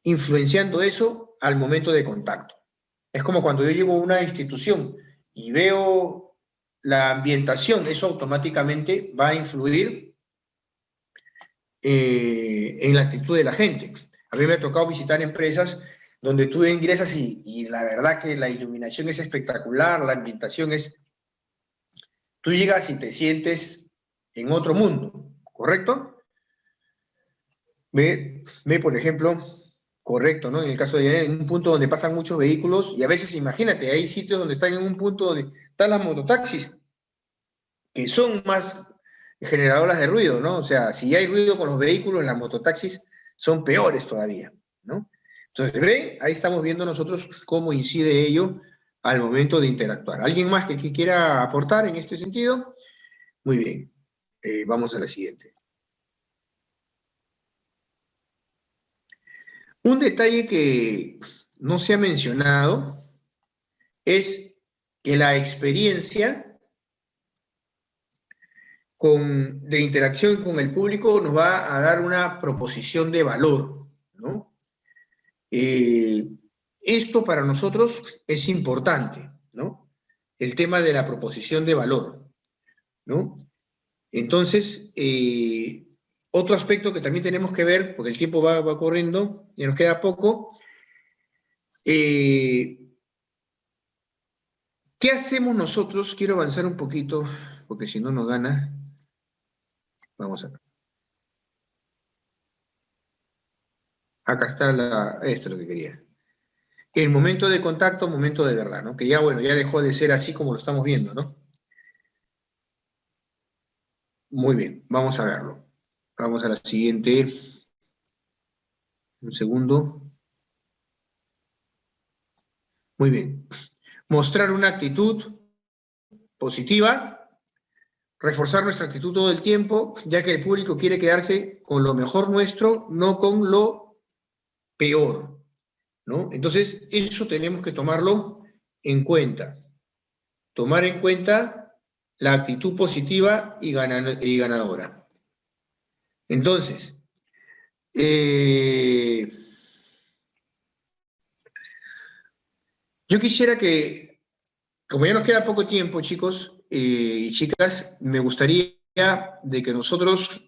influenciando eso al momento de contacto. Es como cuando yo llego a una institución y veo la ambientación, eso automáticamente va a influir en la actitud de la gente. A mí me ha tocado visitar empresas donde tú ingresas y la verdad que la iluminación es espectacular, la ambientación es... Tú llegas y te sientes en otro mundo, ¿correcto? Por ejemplo, correcto, ¿no? En el caso de en un punto donde pasan muchos vehículos, y a veces, imagínate, hay sitios donde están en un punto donde están las mototaxis, que son más generadoras de ruido, ¿no? O sea, si hay ruido con los vehículos, las mototaxis son peores todavía, ¿no? Entonces, ¿ven? Ahí estamos viendo nosotros cómo incide ello al momento de interactuar. ¿Alguien más que quiera aportar en este sentido? Muy bien. Vamos a la siguiente. Un detalle que no se ha mencionado es que la experiencia de interacción con el público nos va a dar una proposición de valor, ¿no? Esto para nosotros es importante, ¿no? El tema de la proposición de valor, ¿no? Entonces, otro aspecto que también tenemos que ver, porque el tiempo va corriendo, ya nos queda poco, ¿qué hacemos nosotros? Quiero avanzar un poquito, porque si no nos gana. Vamos a ver. Acá está esto es lo que quería. El momento de contacto, momento de verdad, ¿no? Que ya, bueno, ya dejó de ser así como lo estamos viendo, ¿no? Muy bien, vamos a verlo. Vamos a la siguiente. Un segundo. Muy bien. Mostrar una actitud positiva, reforzar nuestra actitud todo el tiempo, ya que el público quiere quedarse con lo mejor nuestro, no con lo peor, ¿no? Entonces, eso tenemos que tomarlo en cuenta. Tomar en cuenta la actitud positiva y ganadora. Entonces, yo quisiera que, como ya nos queda poco tiempo, chicos y chicas, me gustaría de que nosotros,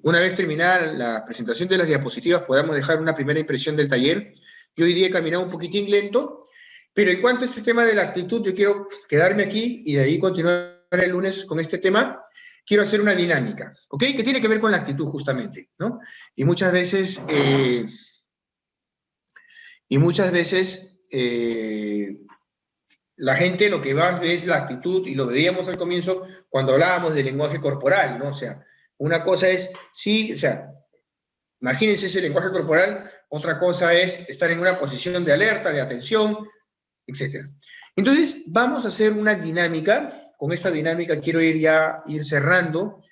una vez terminada la presentación de las diapositivas, podamos dejar una primera impresión del taller. Yo hoy día he caminado un poquitín lento, pero en cuanto a este tema de la actitud, yo quiero quedarme aquí y de ahí continuar el lunes con este tema. Quiero hacer una dinámica, ¿ok? Que tiene que ver con la actitud justamente, ¿no? Y muchas veces, la gente lo que va es la actitud, y lo veíamos al comienzo cuando hablábamos del lenguaje corporal, ¿no? O sea, una cosa es, sí, o sea, imagínense ese lenguaje corporal, otra cosa es estar en una posición de alerta, de atención, etc. Entonces, vamos a hacer una dinámica. Con esta dinámica quiero ir cerrando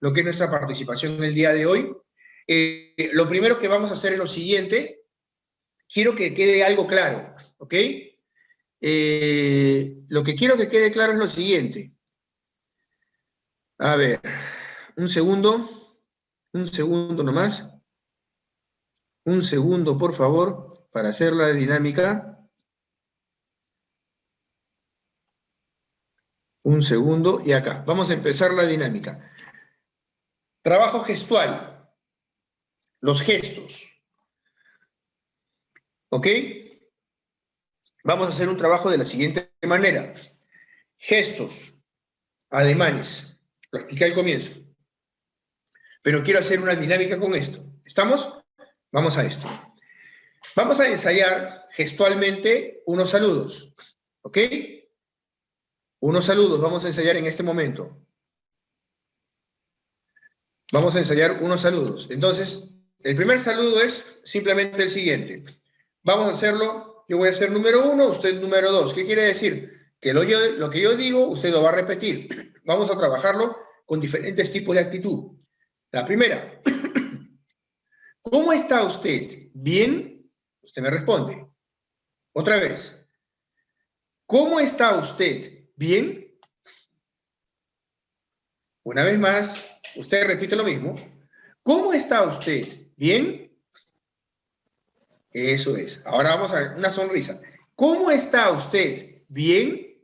lo que es nuestra participación en el día de hoy. Lo primero que vamos a hacer es lo siguiente. Quiero que quede algo claro, ¿ok? Lo que quiero que quede claro es lo siguiente. A ver, un segundo nomás. Un segundo, por favor, para hacer la dinámica. Un segundo, y acá. Vamos a empezar la dinámica. Trabajo gestual. Los gestos. ¿Ok? Vamos a hacer un trabajo de la siguiente manera. Gestos, ademanes. Lo expliqué al comienzo. Pero quiero hacer una dinámica con esto. ¿Estamos? Vamos a esto. Vamos a ensayar gestualmente unos saludos, ¿ok? Unos saludos vamos a ensayar en este momento. Vamos a ensayar unos saludos. Entonces, el primer saludo es simplemente el siguiente. Vamos a hacerlo, yo voy a hacer número 1, usted número 2. ¿Qué quiere decir? Que lo que yo digo, usted lo va a repetir. Vamos a trabajarlo con diferentes tipos de actitud. La primera, ¿cómo está usted? ¿Bien? Usted me responde. Otra vez, ¿cómo está usted? ¿Bien? Una vez más, usted repite lo mismo. ¿Cómo está usted? ¿Bien? Eso es. Ahora vamos a ver una sonrisa. ¿Cómo está usted? ¿Bien?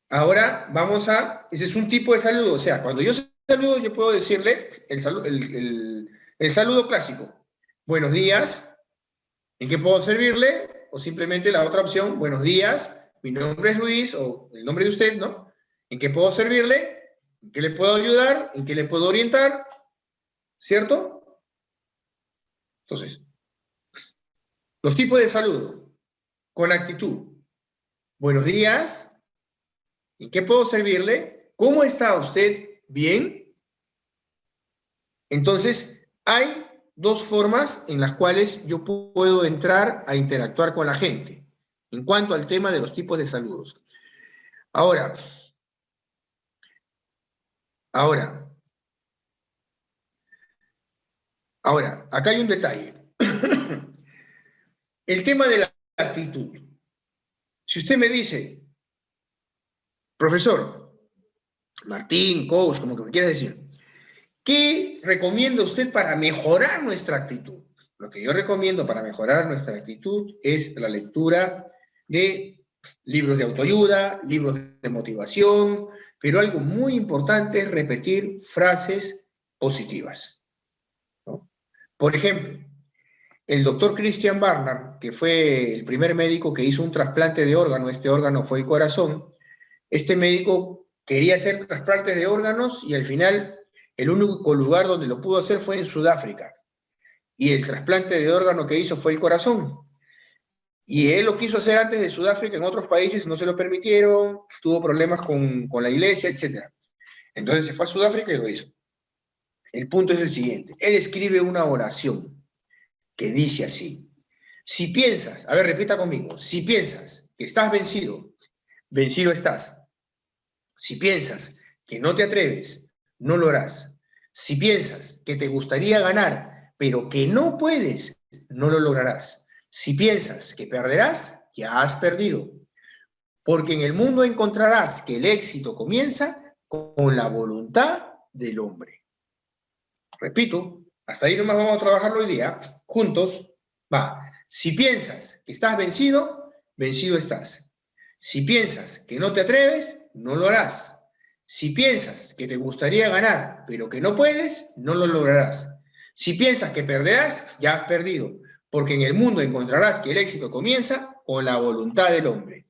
Ahora vamos a... Ese es un tipo de saludo. O sea, cuando yo saludo, yo puedo decirle el saludo clásico. Buenos días. ¿En qué puedo servirle? O simplemente la otra opción. Buenos días. Mi nombre es Luis, o el nombre de usted, ¿no? ¿En qué puedo servirle? ¿En qué le puedo ayudar? ¿En qué le puedo orientar? ¿Cierto? Entonces, los tipos de saludo con actitud. Buenos días. ¿En qué puedo servirle? ¿Cómo está usted? ¿Bien? Entonces, hay dos formas en las cuales yo puedo entrar a interactuar con la gente en cuanto al tema de los tipos de saludos. Ahora, acá hay un detalle. El tema de la actitud. Si usted me dice, profesor, Martín, coach, como que me quiera decir, ¿qué recomienda usted para mejorar nuestra actitud? Lo que yo recomiendo para mejorar nuestra actitud es la lectura de libros de autoayuda, libros de motivación, pero algo muy importante es repetir frases positivas, ¿no? Por ejemplo, el doctor Christian Barnard, que fue el primer médico que hizo un trasplante de órgano, este órgano fue el corazón, este médico quería hacer trasplantes de órganos y al final el único lugar donde lo pudo hacer fue en Sudáfrica. Y el trasplante de órgano que hizo fue el corazón. Y él lo quiso hacer antes de Sudáfrica, en otros países no se lo permitieron, tuvo problemas con la iglesia, etc. Entonces se fue a Sudáfrica y lo hizo. El punto es el siguiente. Él escribe una oración que dice así. Si piensas, a ver, repita conmigo, si piensas que estás vencido, vencido estás. Si piensas que no te atreves, no lo harás. Si piensas que te gustaría ganar, pero que no puedes, no lo lograrás. Si piensas que perderás, ya has perdido. Porque en el mundo encontrarás que el éxito comienza con la voluntad del hombre. Repito, hasta ahí nomás vamos a trabajarlo hoy día, juntos. Va, si piensas que estás vencido, vencido estás. Si piensas que no te atreves, no lo harás. Si piensas que te gustaría ganar, pero que no puedes, no lo lograrás. Si piensas que perderás, ya has perdido, porque en el mundo encontrarás que el éxito comienza con la voluntad del hombre.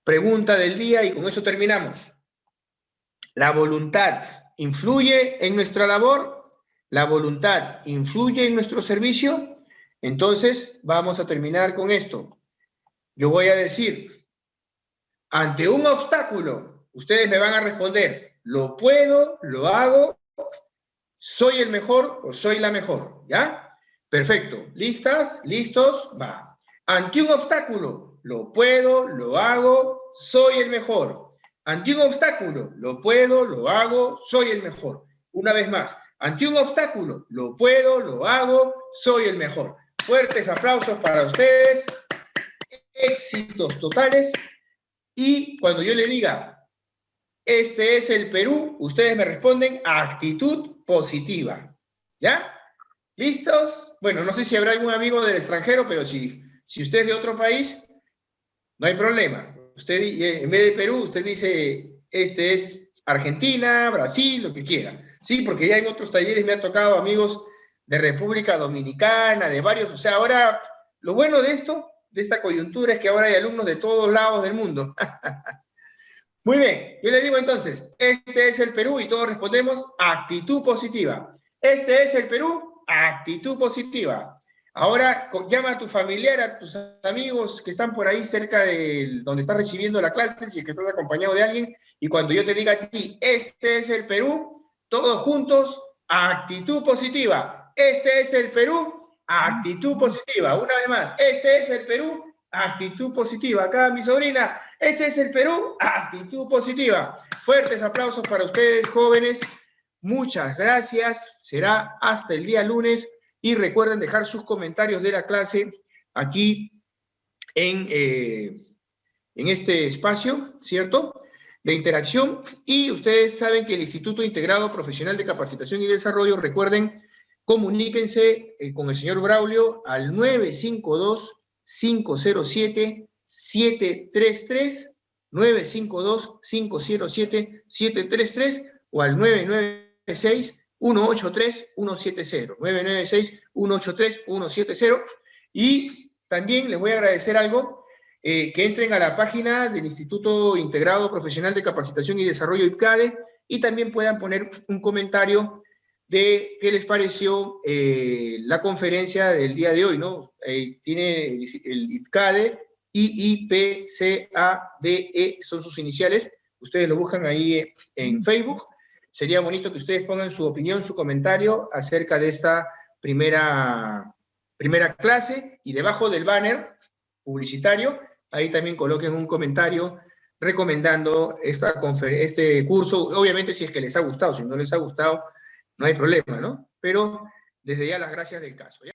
Pregunta del día y con eso terminamos. ¿La voluntad influye en nuestra labor? ¿La voluntad influye en nuestro servicio? Entonces, vamos a terminar con esto. Yo voy a decir, ante un obstáculo, ustedes me van a responder, lo puedo, lo hago, soy el mejor o soy la mejor, ¿ya? Perfecto. ¿Listas? ¿Listos? Va. Ante un obstáculo, lo puedo, lo hago, soy el mejor. Ante un obstáculo, lo puedo, lo hago, soy el mejor. Una vez más, ante un obstáculo, lo puedo, lo hago, soy el mejor. Fuertes aplausos para ustedes. Éxitos totales. Y cuando yo le diga, este es el Perú, ustedes me responden actitud positiva. ¿Ya? ¿Listos? Bueno, no sé si habrá algún amigo del extranjero, pero si usted es de otro país, no hay problema. Usted, en vez de Perú, usted dice, este es Argentina, Brasil, lo que quiera. Sí, porque ya en otros talleres me ha tocado amigos de República Dominicana, de varios. O sea, ahora, lo bueno de esto, de esta coyuntura, es que ahora hay alumnos de todos lados del mundo. Muy bien, yo le digo entonces, este es el Perú y todos respondemos actitud positiva. Este es el Perú, actitud positiva. Ahora llama a tu familiar, a tus amigos que están por ahí cerca de donde estás recibiendo la clase, si es que estás acompañado de alguien, y cuando yo te diga a ti, este es el Perú, todos juntos, actitud positiva. Este es el Perú, actitud positiva. Una vez más, este es el Perú, actitud positiva. Acá mi sobrina, este es el Perú, actitud positiva. Fuertes aplausos para ustedes, jóvenes. Muchas gracias. Será hasta el día lunes. Y recuerden dejar sus comentarios de la clase aquí en este espacio, ¿cierto?, de interacción. Y ustedes saben que el Instituto Integrado Profesional de Capacitación y Desarrollo, recuerden, comuníquense con el señor Braulio al 952-507-733, 952-507-733 o al 996-183-170, 996-183-170. Y también les voy a agradecer algo, que entren a la página del Instituto Integrado Profesional de Capacitación y Desarrollo IPCADE y también puedan poner un comentario de qué les pareció la conferencia del día de hoy, ¿no? Tiene el IPCADE, IIPCADE, son sus iniciales. Ustedes lo buscan ahí en Facebook. Sería bonito que ustedes pongan su opinión, su comentario acerca de esta primera clase, y debajo del banner publicitario, ahí también coloquen un comentario recomendando este curso. Obviamente si es que les ha gustado, si no les ha gustado, no hay problema, ¿no? Pero desde ya las gracias del caso, ¿ya?